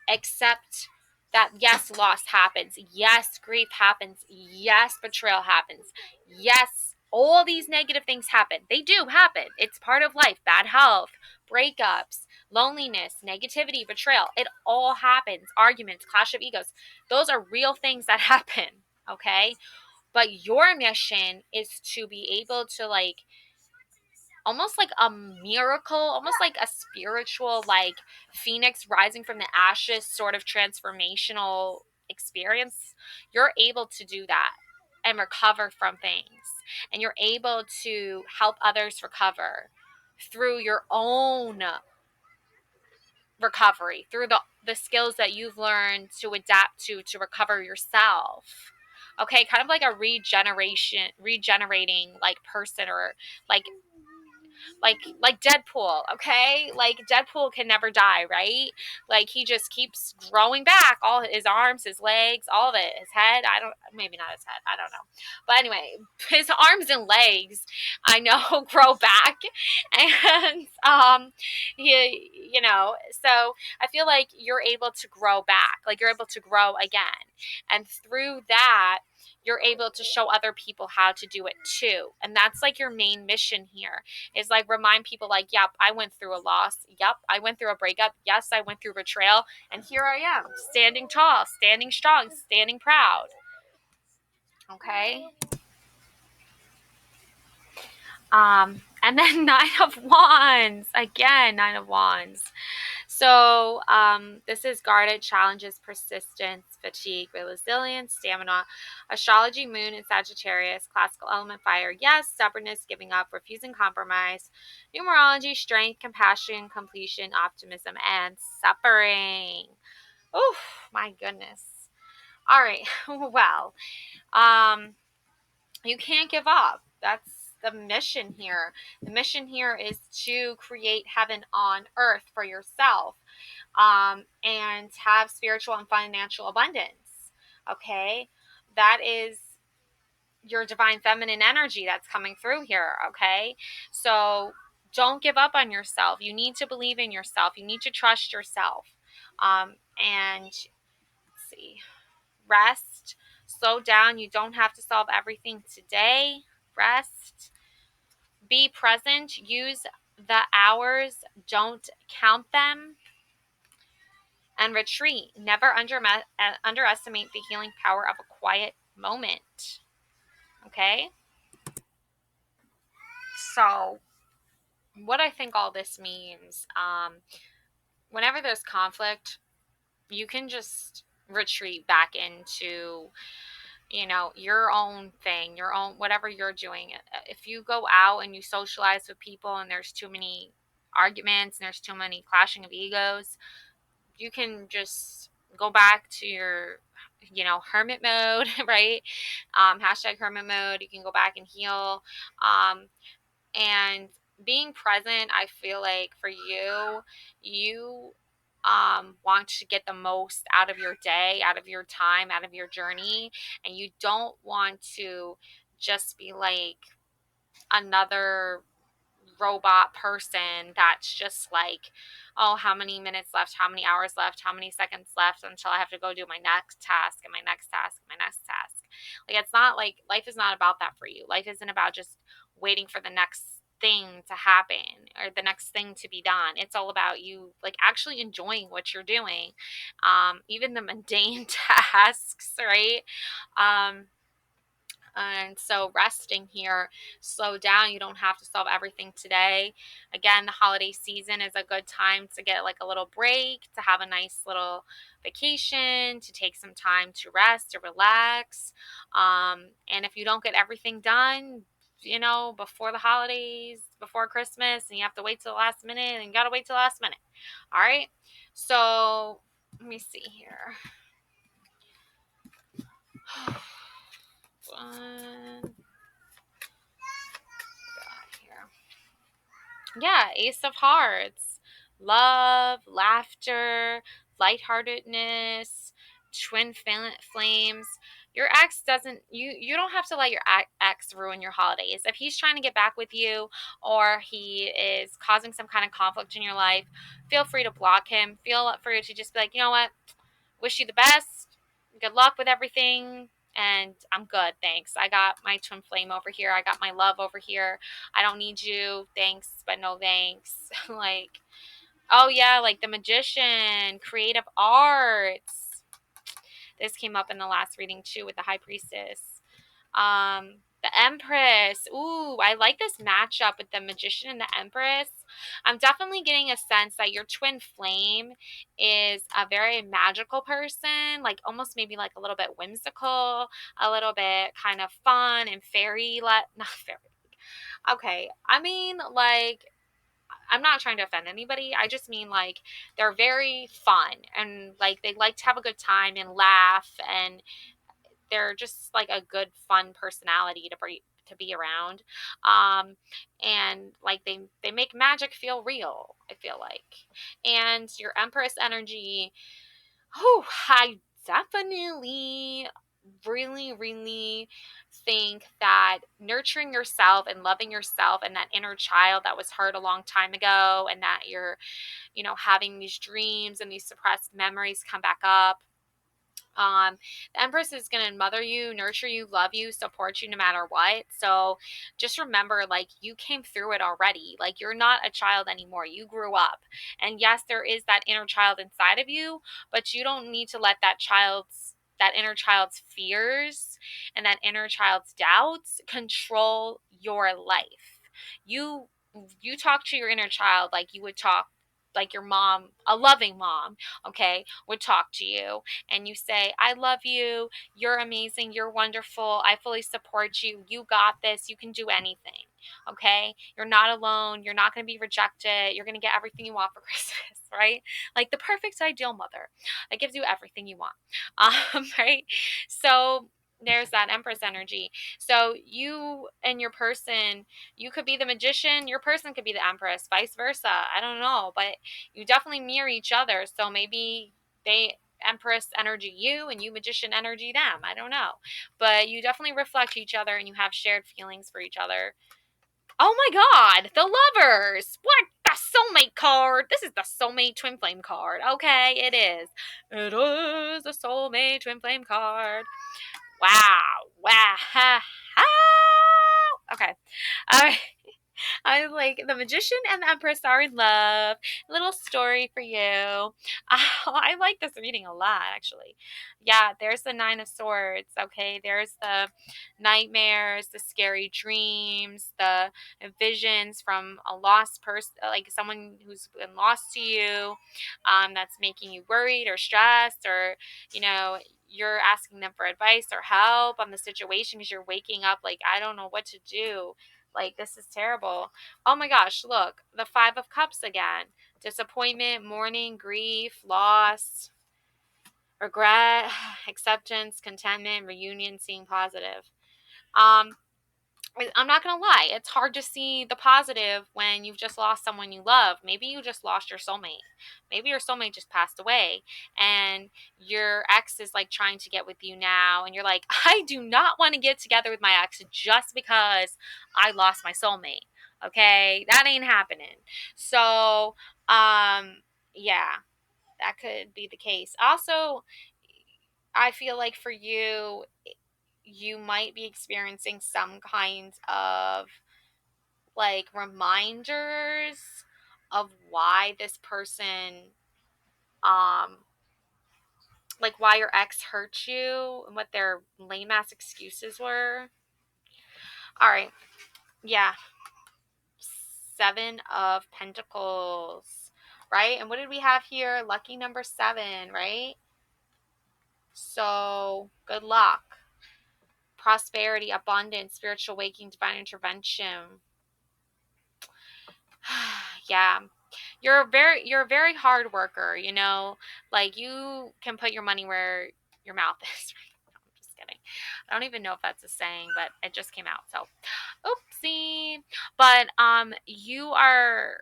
accept that yes, loss happens. Yes, grief happens. Yes, betrayal happens. Yes, all these negative things happen. They do happen. It's part of life. Bad health, breakups, loneliness, negativity, betrayal. It all happens. Arguments, clash of egos. Those are real things that happen. Okay. But your mission is to be able to, like, almost like a miracle, almost like a spiritual, like, phoenix rising from the ashes sort of transformational experience. You're able to do that and recover from things. And you're able to help others recover through your own recovery, through the skills that you've learned to adapt to recover yourself. Okay, kind of like a regenerating, like, person, or like like Deadpool, okay? Like, Deadpool can never die, right? Like, he just keeps growing back, all his arms, his legs, all of it, his head. I don't, maybe not his head, I don't know. But anyway, his arms and legs, I know, grow back. And so I feel like you're able to grow back, like, you're able to grow again. And through that, you're able to show other people how to do it too. And that's like your main mission here, is like remind people, like, yep, I went through a loss. Yep, I went through a breakup. Yes, I went through betrayal. And here I am, standing tall, standing strong, standing proud. Okay. And then Nine of Wands. Again, Nine of Wands. So this is guarded, challenges, persistence, fatigue, resilience, stamina. Astrology, moon in Sagittarius. Classical element, fire, yes. Stubbornness, giving up, refusing compromise. Numerology, strength, compassion, completion, optimism, and suffering. Oh, my goodness. All right. Well, you can't give up. That's the mission here. The mission here is to create heaven on earth for yourself, and have spiritual and financial abundance. Okay, that is your divine feminine energy that's coming through here. Okay, so don't give up on yourself. You need to believe in yourself. You need to trust yourself. And let's see, rest, slow down. You don't have to solve everything today. Rest, be present, use the hours, don't count them, and retreat. Never underestimate the healing power of a quiet moment. Okay? So, what I think all this means, whenever there's conflict, you can just retreat back into, your own thing, your own, whatever you're doing. If you go out and you socialize with people and there's too many arguments and there's too many clashing of egos, you can just go back to your, hermit mode, right? Hashtag hermit mode. You can go back and heal. And being present, I feel like for you want to get the most out of your day, out of your time, out of your journey. And you don't want to just be like another robot person that's just like, oh, how many minutes left, how many hours left, how many seconds left until I have to go do my next task and my next task and my next task. Like, it's not like, life is not about that for you. Life isn't about just waiting for the next thing to happen or the next thing to be done. It's all about you, like, actually enjoying what you're doing, even the mundane tasks, right? And so resting here, slow down. You don't have to solve everything today. Again, the holiday season is a good time to get like a little break, to have a nice little vacation, to take some time to rest, to relax. And if you don't get everything done, before the holidays, before Christmas, and you have to wait till the last minute, and you got to wait till the last minute. All right. So let me see here. One. Yeah, Ace of Hearts. Love, laughter, lightheartedness, twin flames. Your ex doesn't, you don't have to let your ex ruin your holidays. If he's trying to get back with you, or he is causing some kind of conflict in your life, feel free to block him. Feel free to just be like, you know what? Wish you the best. Good luck with everything. and I'm good, thanks. I got my twin flame over here. I got my love over here. I don't need you. Thanks, but no thanks. Like, oh yeah, like the magician, creative arts. This came up in the last reading too with the high priestess. The Empress. Ooh, I like this matchup with the Magician and the Empress. I'm definitely getting a sense that your twin flame is a very magical person, like almost maybe like a little bit whimsical, a little bit kind of fun and fairy let not fairy. Okay, I mean like I'm not trying to offend anybody. I just mean like they're very fun and like they like to have a good time and laugh, and they're just like a good fun personality to be around. And like they make magic feel real, I feel like. And your Empress energy, oh, I definitely really think that nurturing yourself and loving yourself and that inner child that was hurt a long time ago, and that you're, having these dreams and these suppressed memories come back up. The Empress is going to mother you, nurture you, love you, support you no matter what. So just remember, like, you came through it already. Like, you're not a child anymore. You grew up. And yes, there is that inner child inside of you, but you don't need to let that inner child's fears and that inner child's doubts control your life. You you talk to your inner child like you would talk like your mom, a loving mom, okay, would talk to you, and you say, I love you, you're amazing, you're wonderful, I fully support you, you got this, you can do anything, okay? You're not alone, you're not going to be rejected, you're going to get everything you want for Christmas, right? Like the perfect ideal mother that gives you everything you want, right? So there's that Empress energy. So you and your person, you could be the magician, your person could be the Empress, vice versa. I don't know, but you definitely mirror each other. So maybe they Empress energy you and you magician energy them. I don't know. But you definitely reflect each other and you have shared feelings for each other. Oh my god, the lovers! What? The soulmate card! This is the soulmate twin flame card. Okay, it is. It is the soulmate twin flame card. Wow. Wow. Ha, ha. Okay. All right. I was like, the magician and the empress are in love. Little story for you. I like this reading a lot, actually. Yeah, there's the Nine of Swords. Okay, there's the nightmares, the scary dreams, the visions from a lost person, like someone who's been lost to you, that's making you worried or stressed, or you're asking them for advice or help on the situation because you're waking up like, I don't know what to do. Like, this is terrible. Oh my gosh, look, the Five of Cups again. Disappointment, mourning, grief, loss, regret, acceptance, contentment, reunion, seeing positive. Um, I'm not going to lie, it's hard to see the positive when you've just lost someone you love. Maybe you just lost your soulmate. Maybe your soulmate just passed away and your ex is like trying to get with you now. And you're like, I do not want to get together with my ex just because I lost my soulmate. Okay, that ain't happening. So, yeah, that could be the case. Also, I feel like for you, you might be experiencing some kind of like reminders of why this person, um like why your ex hurt you and what their lame ass excuses were. All right. Yeah. Seven of Pentacles, right? And what did we have here? Lucky number 7, right? So good luck, prosperity, abundance, spiritual waking, divine intervention. Yeah, you're a very hard worker, like you can put your money where your mouth is. Right? No, I'm just kidding. I don't even know if that's a saying, but it just came out. So, oopsie. But you are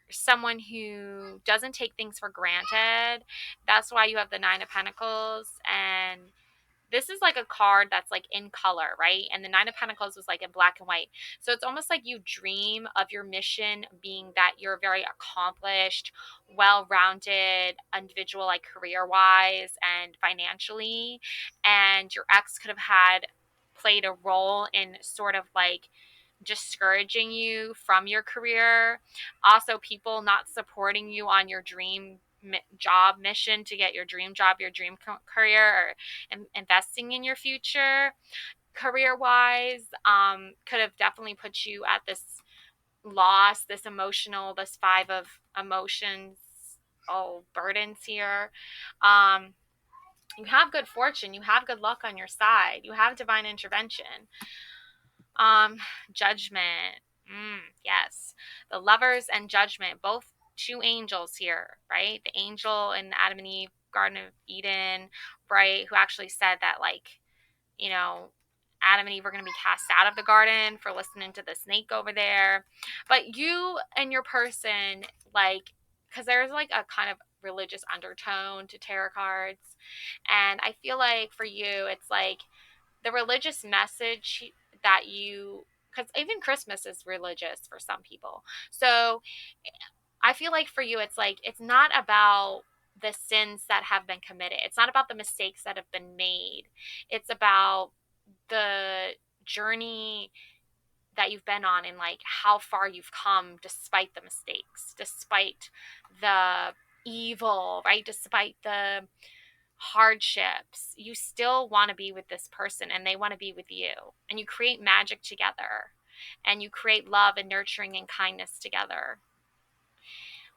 someone who doesn't take things for granted. That's why you have the 9 of Pentacles, and this is like a card that's like in color, right? And the Nine of Pentacles was like in black and white. So it's almost like you dream of your mission being that you're a very accomplished, well-rounded individual, like career-wise and financially. And your ex could have had played a role in sort of like discouraging you from your career. Also, people not supporting you on your dream job mission to get your dream job, your dream career, or investing in your future career wise, could have definitely put you at this loss, this emotional, this five of emotions, burdens here. Um, you have good fortune, you have good luck on your side, you have divine intervention. Um, Judgment. Yes. The Lovers and Judgment, both two angels here, right? The angel in Adam and Eve, Garden of Eden, right? Who actually said that, like, you know, Adam and Eve were going to be cast out of the garden for listening to the snake over there. But you and your person, like, because there's like a kind of religious undertone to tarot cards. And I feel like for you, it's like the religious message that you, because even Christmas is religious for some people. So I feel like for you, it's like, it's not about the sins that have been committed. It's not about the mistakes that have been made. It's about the journey that you've been on and like how far you've come despite the mistakes, despite the evil, right? Despite the hardships, you still want to be with this person and they want to be with you. And you create magic together and you create love and nurturing and kindness together.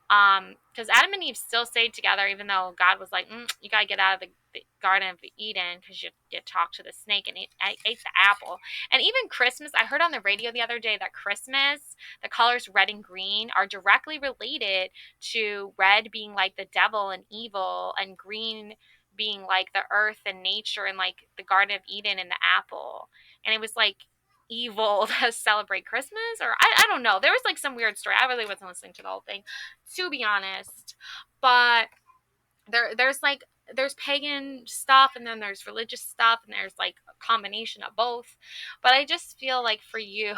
Because Adam and Eve still stayed together, even though God was like, you gotta get out of the Garden of Eden because you talked to the snake and ate the apple. And even Christmas, I heard on the radio the other day that Christmas, the colors red and green are directly related to red being like the devil and evil, and green being like the earth and nature, and like the Garden of Eden and the apple. And it was like evil to celebrate Christmas, or I don't know. There was like some weird story. I really wasn't listening to the whole thing, to be honest. But there's pagan stuff and then there's religious stuff and there's like a combination of both. But I just feel like for you,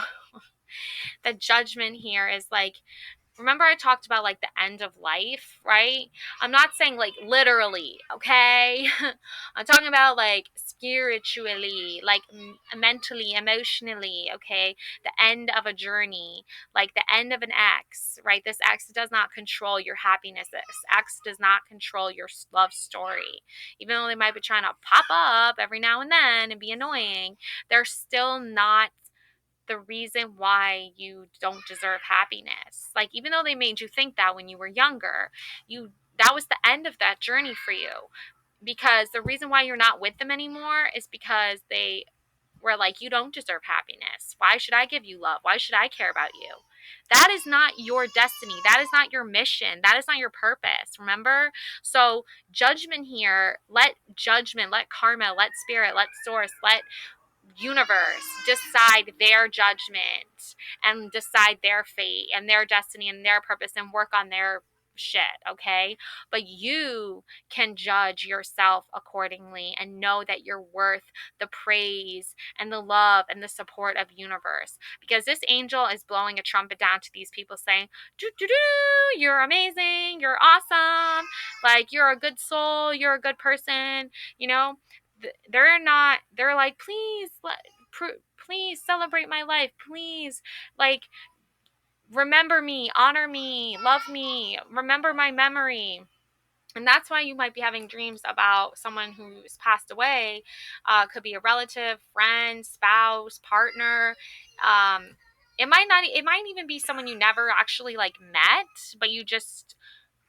the judgment here is like, remember I talked about like the end of life, right? I'm not saying like literally, okay? I'm talking about like spiritually, like mentally, emotionally, okay? The end of a journey, like the end of an ex, right? This ex does not control your happiness. This ex does not control your love story. Even though they might be trying to pop up every now and then and be annoying, they're still not the reason why you don't deserve happiness. Like, even though they made you think that when you were younger, that was the end of that journey for you. Because the reason why you're not with them anymore is because they were like, you don't deserve happiness. Why should I give you love? Why should I care about you? That is not your destiny. That is not your mission. That is not your purpose. Remember? So, judgment here, let judgment, let karma, let spirit, let source, let universe decide their judgment and decide their fate and their destiny and their purpose and work on their shit, okay? But you can judge yourself accordingly and know that you're worth the praise and the love and the support of universe, because this angel is blowing a trumpet down to these people saying, doo, doo, doo, you're amazing, you're awesome, like you're a good soul, you're a good person, you know. They're like, please celebrate my life, please, like, remember me, honor me, love me, remember my memory. And that's why you might be having dreams about someone who's passed away. Could be a relative, friend, spouse, partner. It might even be someone you never actually like met, but you just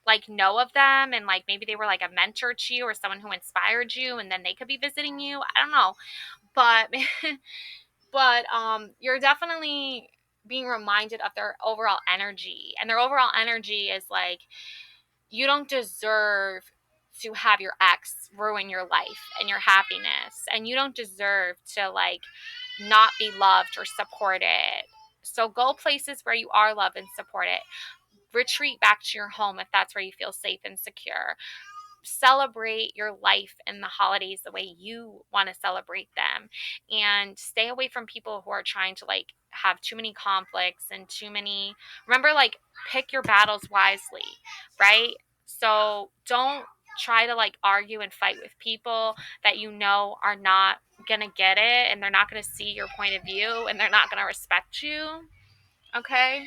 like know of them, and like maybe they were like a mentor to you or someone who inspired you, and then they could be visiting you. I don't know. But you're definitely being reminded of their overall energy, and their overall energy is like, you don't deserve to have your ex ruin your life and your happiness, and you don't deserve to like not be loved or supported. So go places where you are loved and supported. Retreat back to your home if that's where you feel safe and secure. celebrate your life and the holidays the way you want to celebrate them, and stay away from people who are trying to like have too many conflicts and too many, remember, like, pick your battles wisely, right? So don't try to like argue and fight with people that you know are not gonna get it, and they're not gonna see your point of view, and they're not gonna respect you. Okay.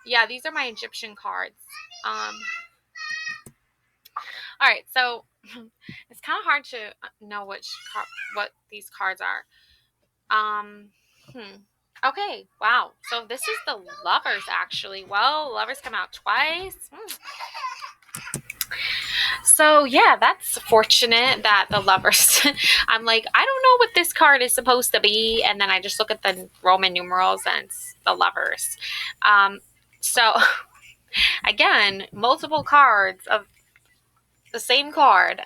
Yeah, these are my Egyptian cards. um all right, so it's kind of hard to know what these cards are. um hmm. Okay, wow, so this is the Lovers, actually. Well, Lovers come out twice. So yeah, that's fortunate that the Lovers. I'm like, I don't know what this card is supposed to be, and then I just look at the Roman numerals and it's the Lovers. So again, multiple cards of the same card.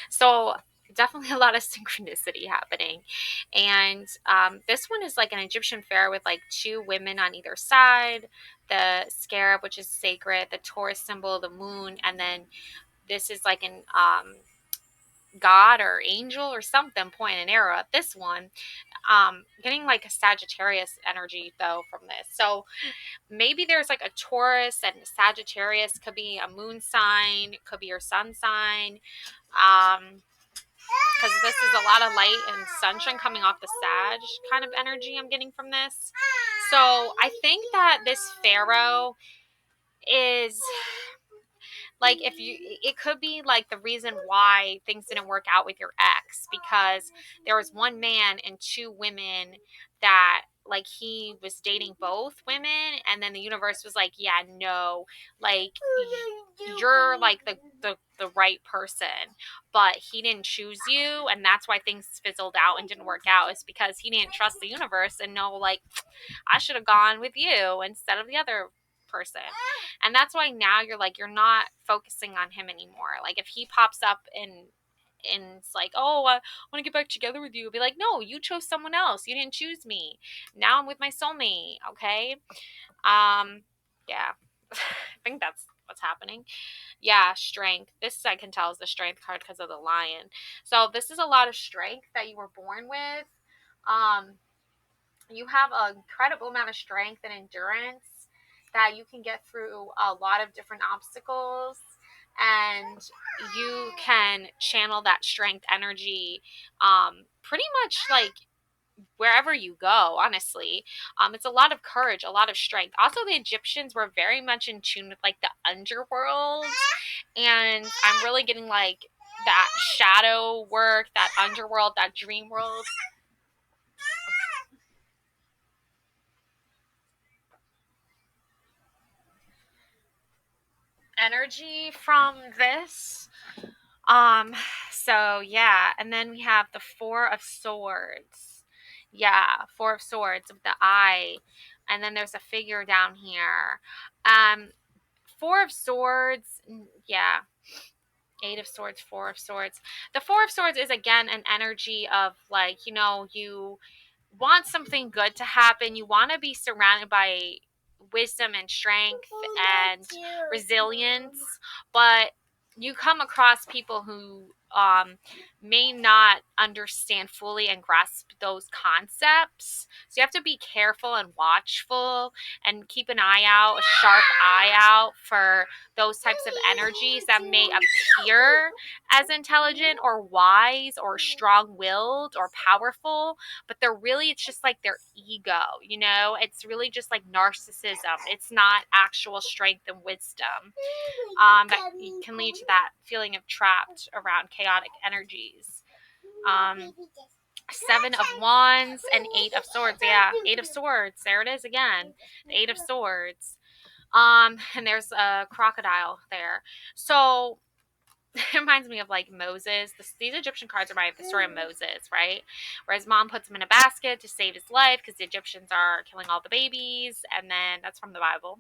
So definitely a lot of synchronicity happening, and this one is like an Egyptian fair with like two women on either side. The scarab, which is sacred, the Taurus symbol, the moon, and then this is like an god or angel or something pointing an arrow at this one. Getting like a Sagittarius energy though from this. So maybe there's like a Taurus and Sagittarius, could be a moon sign, could be your sun sign. Because this is a lot of light and sunshine coming off the Sag kind of energy I'm getting from this. So I think that this Pharaoh is like, if you, it could be like the reason why things didn't work out with your ex, because there was one man and two women that like he was dating both women, and then the universe was like, yeah, no, like you're like the right person, but he didn't choose you, and that's why things fizzled out and didn't work out, is because he didn't trust the universe and know, like, I should have gone with you instead of the other person. And that's why now you're like, you're not focusing on him anymore. Like if he pops up and it's like, oh, I want to get back together with you, be like, no, you chose someone else, you didn't choose me. Now I'm with my soulmate. Okay. Yeah. I think that's what's happening. Yeah, strength. This I can tell is the strength card because of the lion. So this is a lot of strength that you were born with. um you have an incredible amount of strength and endurance that you can get through a lot of different obstacles, and you can channel that strength energy pretty much like wherever you go, honestly. It's a lot of courage, a lot of strength. Also, the Egyptians were very much in tune with like the underworld, and I'm really getting like that shadow work, that underworld, that dream world energy from this. Um, so yeah, and then we have the Four of Swords. Yeah, Four of Swords with the eye. And then there's a figure down here. Um, Four of Swords, yeah. Eight of Swords, Four of Swords. The Four of Swords is again an energy of like, you want something good to happen. You want to be surrounded by wisdom and strength and resilience, but you come across people who may not understand fully and grasp those concepts. So you have to be careful and watchful and keep an eye out, a sharp eye out for those types of energies that may appear as intelligent or wise or strong-willed or powerful, but they're really, it's just like their ego. It's really just like narcissism. It's not actual strength and wisdom that can lead to that feeling of trapped around chaotic energies. um Seven of Wands and Eight of Swords. Yeah, Eight of Swords, there it is again, the Eight of Swords. And there's a crocodile there. So it reminds me of like Moses. These Egyptian cards remind me of the story of Moses, right? Where his mom puts him in a basket to save his life because the Egyptians are killing all the babies, and then that's from the Bible.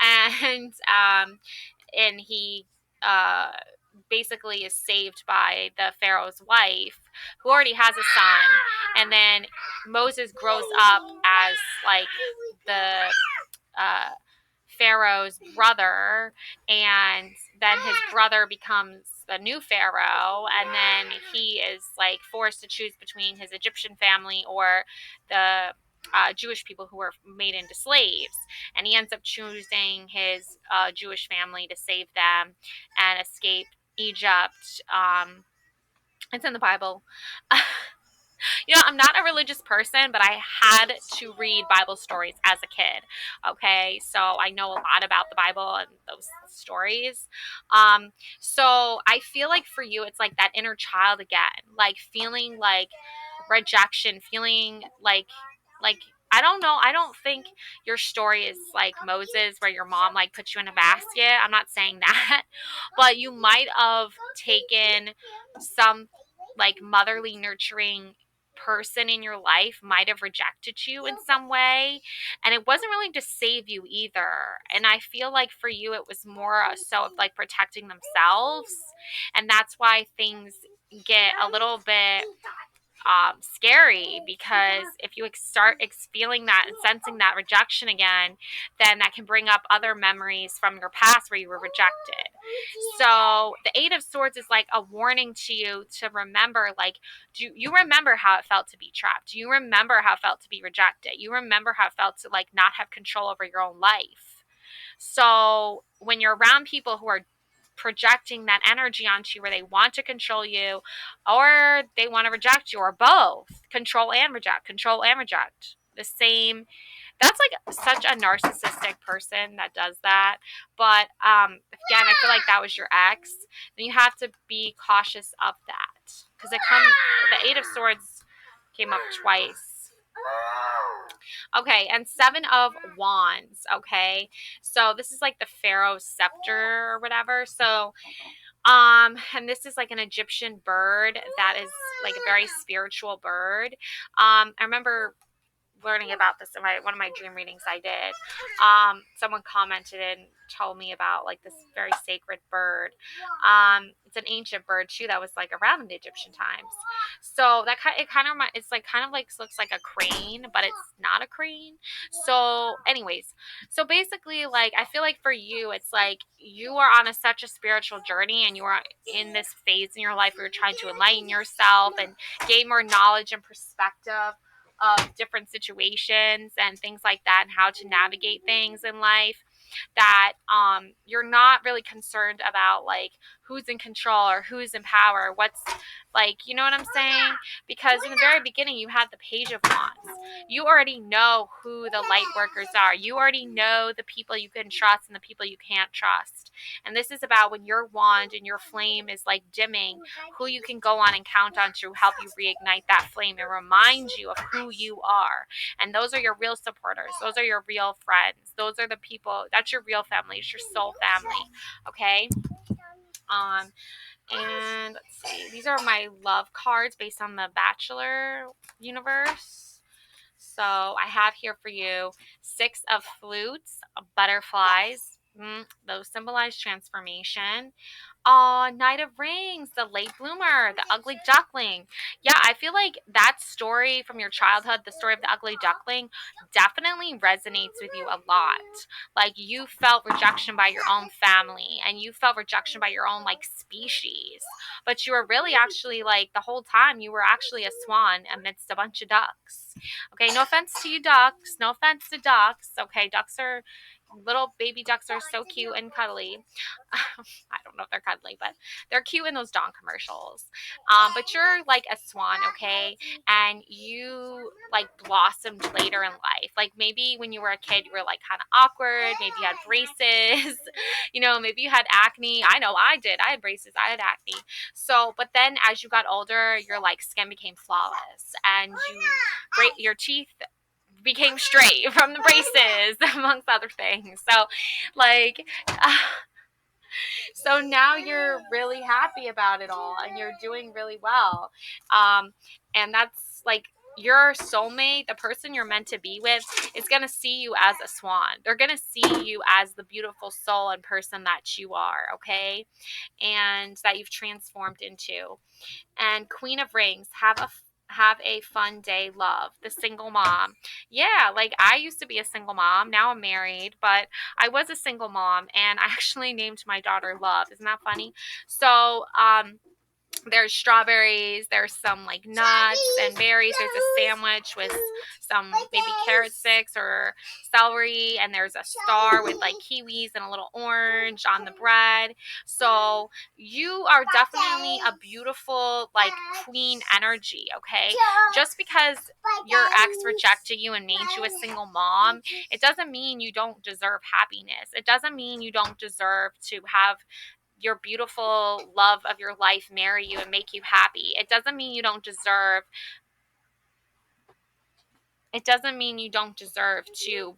And and he uh, basically is saved by the Pharaoh's wife, who already has a son, and then Moses grows up as like the uh, Pharaoh's brother, and then his brother becomes the new Pharaoh, and then he is like forced to choose between his Egyptian family or the Jewish people who were made into slaves, and he ends up choosing his Jewish family to save them and escape Egypt. It's in the Bible. I'm not a religious person, but I had to read Bible stories as a kid. Okay, so I know a lot about the Bible and those stories. Um, so I feel like for you, it's like that inner child again, like feeling like rejection, feeling like I don't know. I don't think your story is like Moses, where your mom like put you in a basket. I'm not saying that, but you might have taken some like motherly nurturing person in your life might have rejected you in some way, and it wasn't really to save you either. And I feel like for you it was more so of like protecting themselves, and that's why things get a little bit scary, because if you start feeling that and sensing that rejection again, then that can bring up other memories from your past where you were rejected. So the Eight of Swords is like a warning to you to remember, like, do you remember how it felt to be trapped? Do you remember how it felt to be rejected? You remember how it felt to like not have control over your own life? So when you're around people who are projecting that energy onto you, where they want to control you or they want to reject you, or both, control and reject the same, that's like such a narcissistic person that does that. But again, I feel like that was your ex. Then you have to be cautious of that, because the Eight of Swords came up twice. Okay, and Seven of Wands. Okay, so this is like the Pharaoh's scepter or whatever. So, and this is like an Egyptian bird that is like a very spiritual bird. I remember learning about this in one of my dream readings I did. Someone commented and told me about like this very sacred bird. It's an ancient bird too that was like around in the Egyptian times. So that it's like kind of like looks like a crane, but it's not a crane. So, anyways, so basically, like I feel like for you, it's like you are on such a spiritual journey, and you are in this phase in your life where you're trying to enlighten yourself and gain more knowledge and perspective of different situations and things like that, and how to navigate things in life, that you're not really concerned about like who's in control or who's in power, what's like, you know what I'm saying? Because in the very beginning you had the Page of Wands. You already know who the light workers are. You already know the people you can trust and the people you can't trust. And this is about when your wand and your flame is like dimming, who you can go on and count on to help you reignite that flame and remind you of who you are. And those are your real supporters. Those are your real friends. Those are the people, that's your real family. It's your soul family. Okay? Um, and let's see. These are my love cards based on the Bachelor universe. So I have here for you Six of Flutes, butterflies. Those symbolize transformation. Knight of Rings, the late bloomer, the ugly duckling. Yeah, I feel like that story from your childhood, the story of the ugly duckling, definitely resonates with you a lot. Like you felt rejection by your own family, and you felt rejection by your own like species. But you were really actually like the whole time you were actually a swan amidst a bunch of ducks. Okay, no offense to you ducks. No offense to ducks. Okay, little baby ducks are so cute and cuddly. I don't know if they're cuddly, but they're cute in those Dawn commercials. But you're like a swan, okay? And you like blossomed later in life. Like maybe when you were a kid, you were like kind of awkward. Maybe you had braces. Maybe you had acne. I know I did. I had braces. I had acne. So, but then as you got older, your like skin became flawless, and your teeth became straight from the braces, amongst other things. So, like, so now you're really happy about it all, and you're doing really well. And that's like your soulmate, the person you're meant to be with, is going to see you as a swan. They're going to see you as the beautiful soul and person that you are, okay? And that you've transformed into. And Queen of Rings, Have a fun day, love. The single mom. Yeah, like I used to be a single mom. Now I'm married, but I was a single mom and I actually named my daughter Love. Isn't that funny? So, there's strawberries, there's some like nuts and berries, there's a sandwich with some maybe carrot sticks or celery, and there's a star with like kiwis and a little orange on the bread. So you are definitely a beautiful like queen energy, okay? Just because your ex rejected you and made you a single mom, it doesn't mean you don't deserve happiness. It doesn't mean you don't deserve to have your beautiful love of your life marry you and make you happy. It doesn't mean you don't deserve to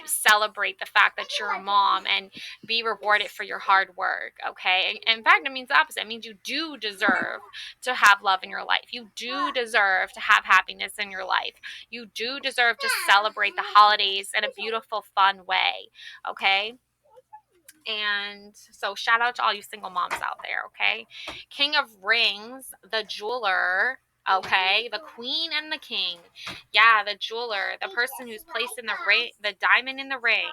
celebrate the fact that you're a mom and be rewarded for your hard work, okay? In fact, it means the opposite. It means you do deserve to have love in your life. You do deserve to have happiness in your life. You do deserve to celebrate the holidays in a beautiful, fun way, okay? And so shout out to all you single moms out there, okay? King of Rings, the jeweler, okay? The queen and the king. Yeah, the jeweler, the person who's placed in the ring, the diamond in the ring.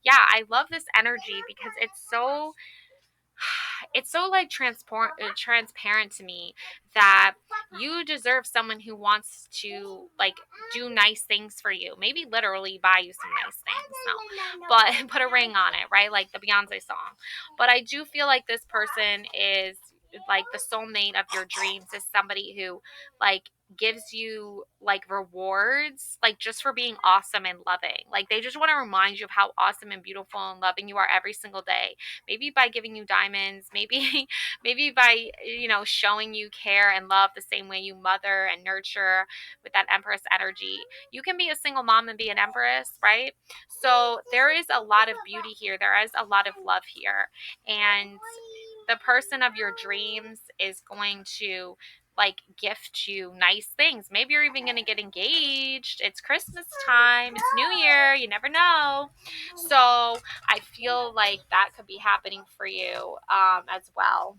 Yeah, I love this energy because it's so like transparent to me that you deserve someone who wants to like do nice things for you, maybe literally buy you some nice things, no, but put a ring on it, right, like the Beyonce song. But I do feel like this person is like the soulmate of your dreams, is somebody who like gives you like rewards like just for being awesome and loving. Like they just want to remind you of how awesome and beautiful and loving you are every single day, maybe by giving you diamonds, maybe maybe by showing you care and love the same way you mother and nurture with that empress energy. You can be a single mom and be an empress, right? So there is a lot of beauty here, there is a lot of love here, and the person of your dreams is going to like gift you nice things. Maybe you're even going to get engaged. It's Christmas time, it's New Year, you never know. So I feel like that could be happening for you as well.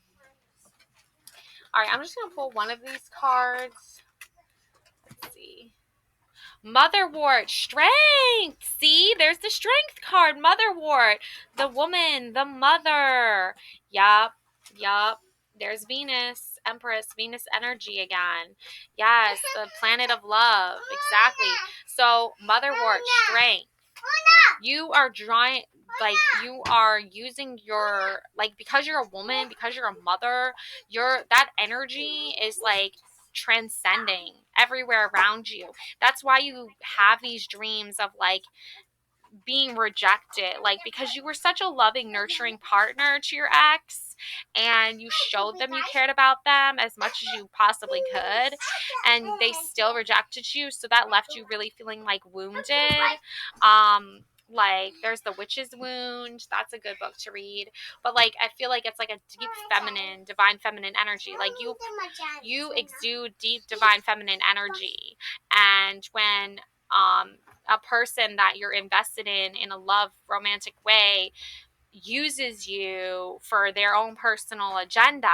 All right, I'm just going to pull one of these cards. Let's see. Motherwort, strength. See, there's the strength card. Motherwort, the woman, the mother. Yup, yup. There's Venus, Empress, Venus energy again. Yes, the planet of love. Exactly. So, motherwort, strength. You are drawing, like, you are using your, like, because you're a woman, because you're a mother, that energy is like transcending everywhere around you. That's why you have these dreams of like being rejected, like because you were such a loving, nurturing partner to your ex and you showed them you cared about them as much as you possibly could, and they still rejected you, so that left you really feeling like wounded. Like there's The Witch's Wound. That's a good book to read. But like I feel like it's like a deep feminine, divine feminine energy. Like you exude deep divine feminine energy. And when a person that you're invested in a love romantic way uses you for their own personal agenda,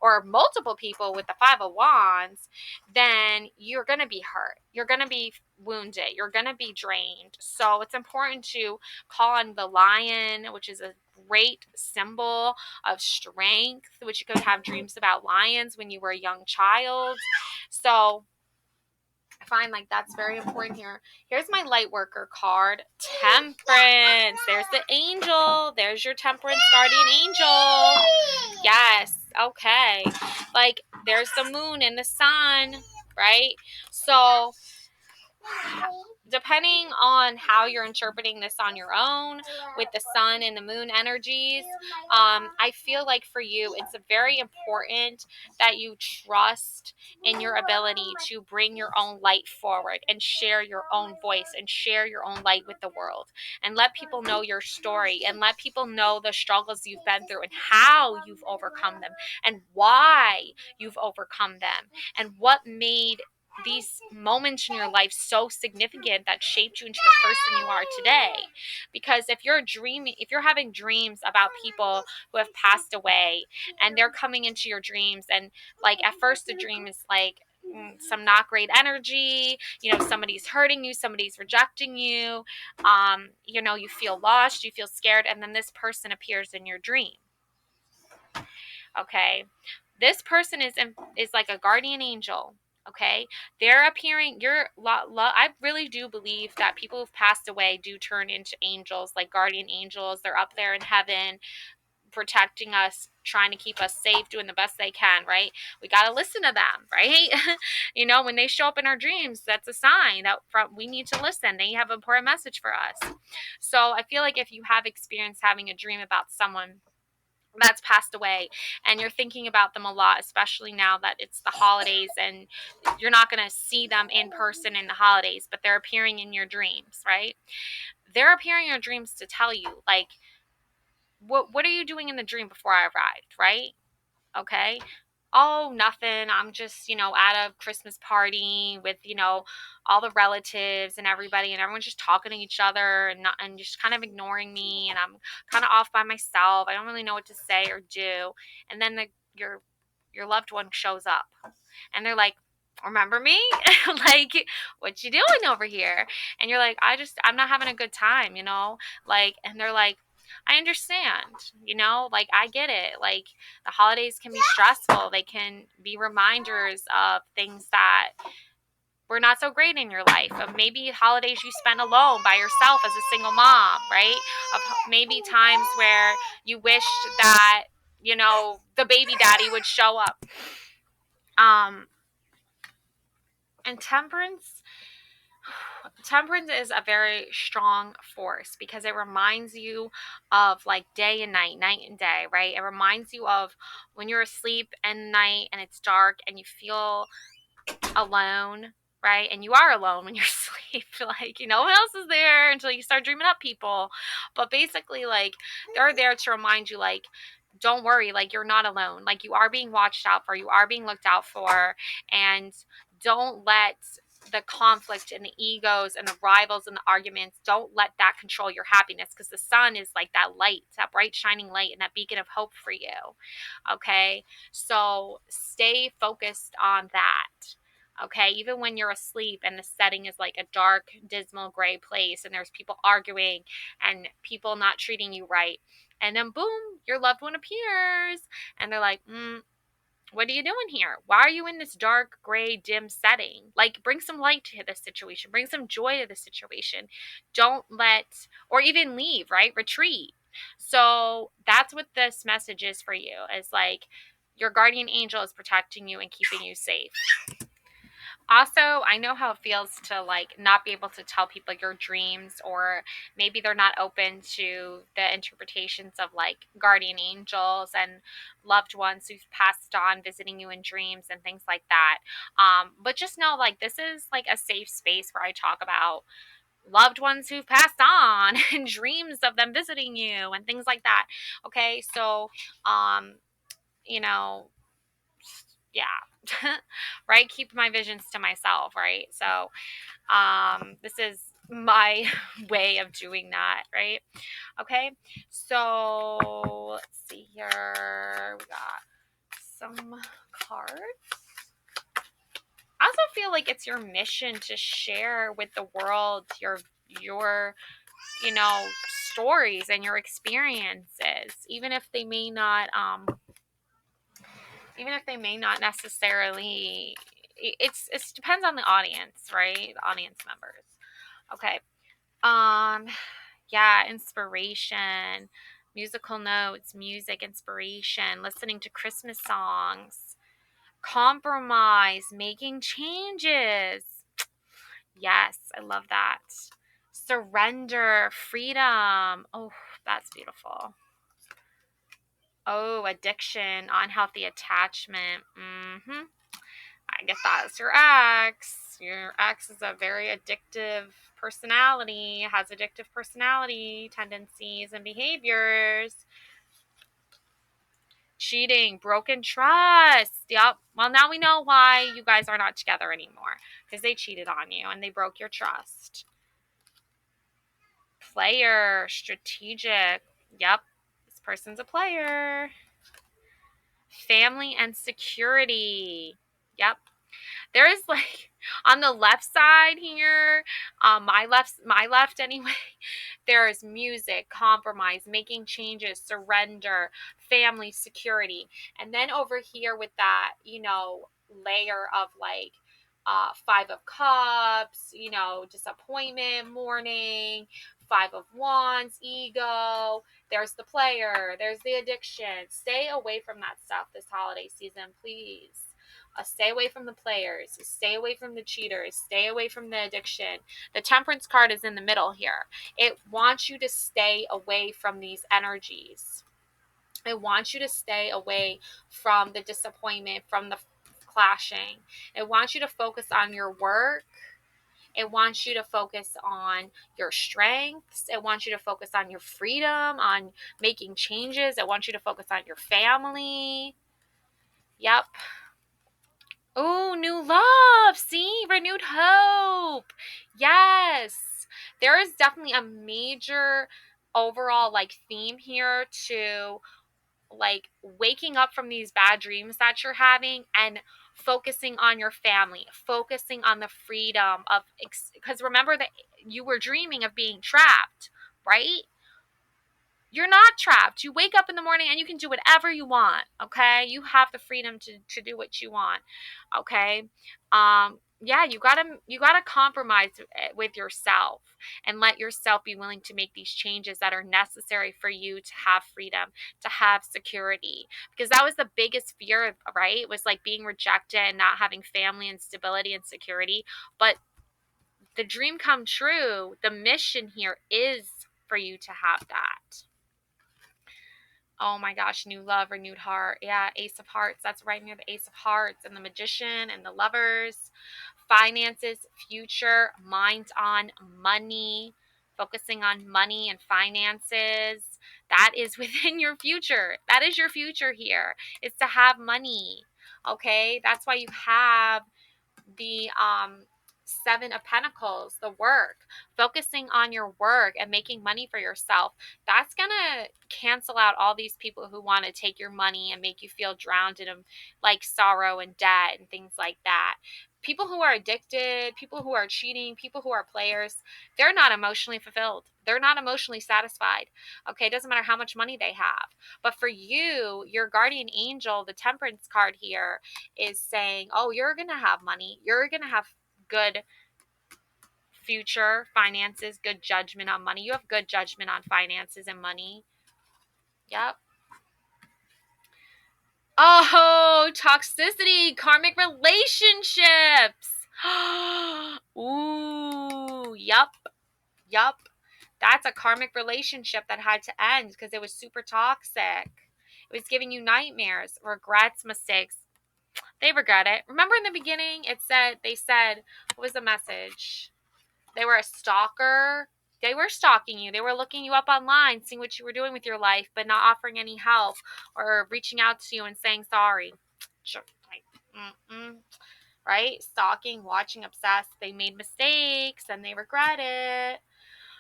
or multiple people with the Five of Wands, then you're going to be hurt. You're going to be wounded. You're going to be drained. So it's important to call on the lion, which is a great symbol of strength, which you could have dreams about lions when you were a young child. So I find like that's very important here. Here's my light worker card, Temperance. There's the angel. There's your Temperance guardian angel. Yes. Okay. Like there's the moon and the sun, right? So depending on how you're interpreting this on your own with the sun and the moon energies, I feel like for you it's very important that you trust in your ability to bring your own light forward and share your own voice and share your own light with the world, and let people know your story and let people know the struggles you've been through and how you've overcome them and why you've overcome them and what made these moments in your life so significant that shaped you into the person you are today. Because if you're having dreams about people who have passed away and they're coming into your dreams, and like at first the dream is like some not great energy, somebody's hurting you, somebody's rejecting you, you feel lost, you feel scared, and then this person appears in your dream. Okay, this person is like a guardian angel. Okay, they're appearing. I really do believe that people who've passed away do turn into angels, like guardian angels. They're up there in heaven, protecting us, trying to keep us safe, doing the best they can, right? We got to listen to them, right? When they show up in our dreams, that's a sign that we need to listen. They have an important message for us. So I feel like if you have experience having a dream about someone that's passed away and you're thinking about them a lot, especially now that it's the holidays and you're not going to see them in person in the holidays, but they're appearing in your dreams, right? They're appearing in your dreams to tell you, like, what are you doing in the dream before I arrived, right? Okay. Oh, nothing. I'm just, at a Christmas party with, all the relatives and everybody, and everyone's just talking to each other and just kind of ignoring me, and I'm kind of off by myself. I don't really know what to say or do. And then your loved one shows up and they're like, remember me? Like, what you doing over here? And you're like, I'm not having a good time, like, and they're like, I understand, like, I get it. Like, the holidays can be stressful. They can be reminders of things that were not so great in your life, of maybe holidays you spent alone by yourself as a single mom, right? Of maybe times where you wished that, the baby daddy would show up. And temperance is a very strong force because it reminds you of, like, day and night, night and day, right? It reminds you of when you're asleep at night and it's dark and you feel alone, right? And you are alone when you're asleep. Like, no one else is there until you start dreaming up people. But basically, like, they're there to remind you, like, don't worry, like, you're not alone. Like, you are being watched out for, you are being looked out for, and don't let the conflict and the egos and the rivals and the arguments, don't let that control your happiness, because the sun is like that light, that bright shining light and that beacon of hope for you. Okay, so stay focused on that. Okay, even when you're asleep and the setting is like a dark, dismal, gray place and there's people arguing and people not treating you right, and then boom, your loved one appears and they're like, what are you doing here? Why are you in this dark, gray, dim setting? Like, bring some light to this situation. Bring some joy to the situation. Don't let, or even leave, right? Retreat. So that's what this message is for you. Is like, your guardian angel is protecting you and keeping you safe. Also, I know how it feels to, like, not be able to tell people your dreams, or maybe they're not open to the interpretations of, like, guardian angels and loved ones who've passed on visiting you in dreams and things like that. But just know, like, this is like a safe space where I talk about loved ones who've passed on and dreams of them visiting you and things like that. Okay, so you know yeah. Right, keep my visions to myself, right? So this is my way of doing that, right? Okay, so let's see here, we got some cards. I also feel like it's your mission to share with the world your stories and your experiences, even if they may not necessarily, it depends on the audience, right? The audience members. Okay. Yeah, inspiration, musical notes, music, inspiration, listening to Christmas songs, compromise, making changes. Yes, I love that. Surrender, freedom. Oh, that's beautiful. Oh, addiction, unhealthy attachment. I guess that's your ex. Your ex is a very addictive personality, has addictive personality tendencies and behaviors. Cheating, broken trust. Yep. Well, now we know why you guys are not together anymore, because they cheated on you and they broke your trust. Player, strategic. Yep. This person's a player. Family and security. Yep. There is like on the left side here, my left anyway, there is music, compromise, making changes, surrender, family, security. And then over here with that, layer of like five of cups, disappointment, mourning, five of wands, ego. There's the player, there's the addiction. Stay away from that stuff this holiday season, please. Stay away from the players, stay away from the cheaters, stay away from the addiction. The temperance card is in the middle here. It wants you to stay away from these energies. It wants you to stay away from the disappointment, from the clashing. It wants you to focus on your work. It wants you to focus on your strengths. It wants you to focus on your freedom, on making changes. It wants you to focus on your family. Yep. Oh, new love. See, renewed hope. Yes. There is definitely a major overall like theme here to like waking up from these bad dreams that you're having and focusing on your family, focusing on the freedom of, because remember that you were dreaming of being trapped, right? You're not trapped. You wake up in the morning and you can do whatever you want. Okay. You have the freedom to do what you want. Okay. Yeah, you gotta compromise with yourself and let yourself be willing to make these changes that are necessary for you to have freedom, to have security. Because that was the biggest fear, right? It was like being rejected and not having family and stability and security. But the dream come true, the mission here is for you to have that. Oh my gosh, new love, renewed heart. Yeah, Ace of Hearts. That's right near the Ace of Hearts and the Magician and the Lovers. Finances, future, mind on money, focusing on money and finances. That is within your future. That is your future here. It's to have money. Okay? That's why you have the seven of pentacles, the work, focusing on your work and making money for yourself. That's gonna cancel out all these people who want to take your money and make you feel drowned in like sorrow and debt and things like that. People who are addicted, people who are cheating, people who are players, they're not emotionally fulfilled, they're not emotionally satisfied. Okay, it doesn't matter how much money they have. But for you, your guardian angel, the temperance card here, is saying, oh, you're going to have money. You're going to have good future finances, good judgment on money. You have good judgment on finances and money. Yep. Oh, toxicity, karmic relationships. Ooh, yup, yup. That's a karmic relationship that had to end because it was super toxic. It was giving you nightmares, regrets, mistakes. They regret it. Remember in the beginning, they said, what was the message? They were a stalker. They were stalking you. They were looking you up online, seeing what you were doing with your life, but not offering any help or reaching out to you and saying sorry. Right? Stalking, watching, obsessed. They made mistakes and they regret it.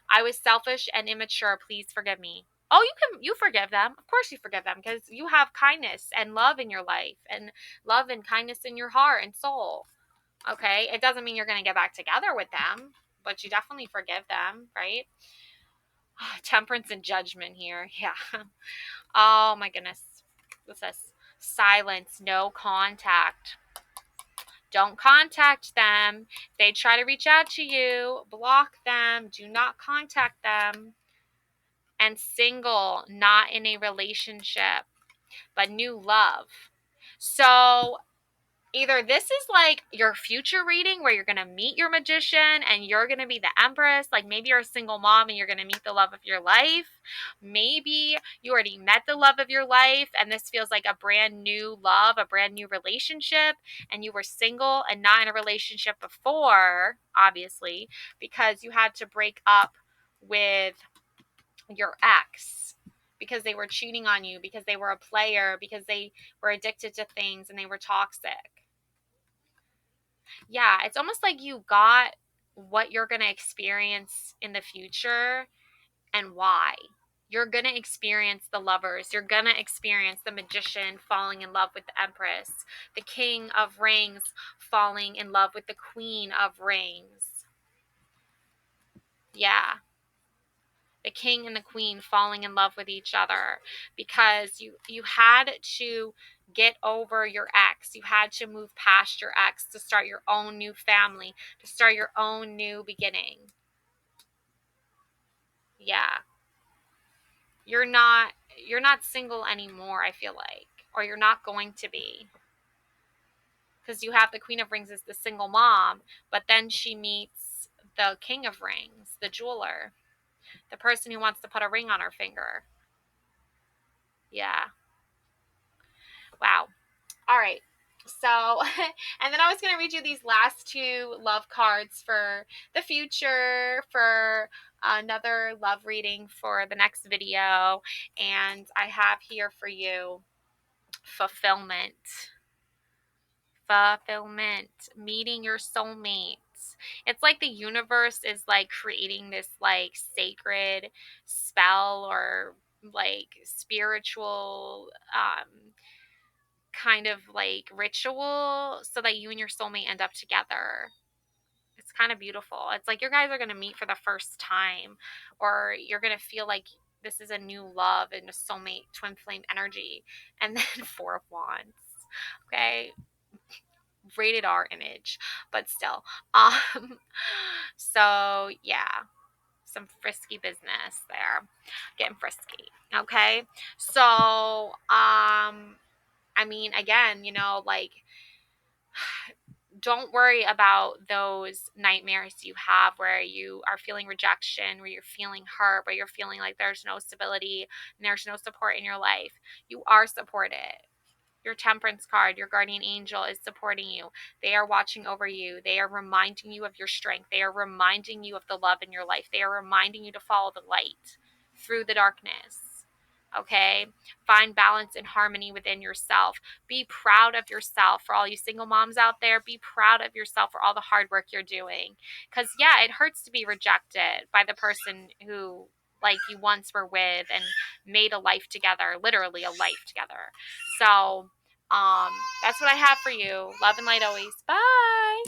I was selfish and immature. Please forgive me. Oh, you forgive them. Of course you forgive them because you have kindness and love in your life and love and kindness in your heart and soul. Okay? It doesn't mean you're going to get back together with them, but you definitely forgive them, right? Temperance and judgment here. Yeah. Oh my goodness. What's this? Silence, no contact. Don't contact them. If they try to reach out to you, block them. Do not contact them. And single, not in a relationship, but new love. So either this is like your future reading where you're going to meet your magician and you're going to be the empress. Like maybe you're a single mom and you're going to meet the love of your life. Maybe you already met the love of your life and this feels like a brand new love, a brand new relationship, and you were single and not in a relationship before, obviously, because you had to break up with your ex because they were cheating on you, because they were a player, because they were addicted to things and they were toxic. Yeah, it's almost like you got what you're going to experience in the future and why. You're going to experience the Lovers. You're going to experience the Magician falling in love with the Empress, the King of Rings falling in love with the Queen of Rings. Yeah. The king and the queen falling in love with each other, because you had to get over your ex. You had to move past your ex to start your own new family, to start your own new beginning. Yeah. You're not single anymore, I feel like, or you're not going to be, because you have the Queen of Rings as the single mom, but then she meets the King of Rings, the jeweler, the person who wants to put a ring on her finger. Yeah. Wow. All right. So, and then I was going to read you these last two love cards for the future, for another love reading for the next video. And I have here for you fulfillment. Fulfillment. Meeting your soulmates. It's like the universe is like creating this like sacred spell or like spiritual kind of like ritual so that you and your soulmate end up together. It's kind of beautiful. It's like your guys are going to meet for the first time, or you're going to feel like this is a new love and a soulmate twin flame energy. And then Four of Wands. Okay. Rated R image, but still. Um, so yeah, some frisky business there. Getting frisky. Okay. So, I mean, again, like, don't worry about those nightmares you have where you are feeling rejection, where you're feeling hurt, where you're feeling like there's no stability and there's no support in your life. You are supported. Your Temperance card, your guardian angel is supporting you. They are watching over you. They are reminding you of your strength. They are reminding you of the love in your life. They are reminding you to follow the light through the darkness. Okay? Find balance and harmony within yourself. Be proud of yourself. For all you single moms out there, be proud of yourself for all the hard work you're doing. Because, yeah, it hurts to be rejected by the person who, like, you once were with and made a life together, literally a life together. So, that's what I have for you. Love and light always. Bye.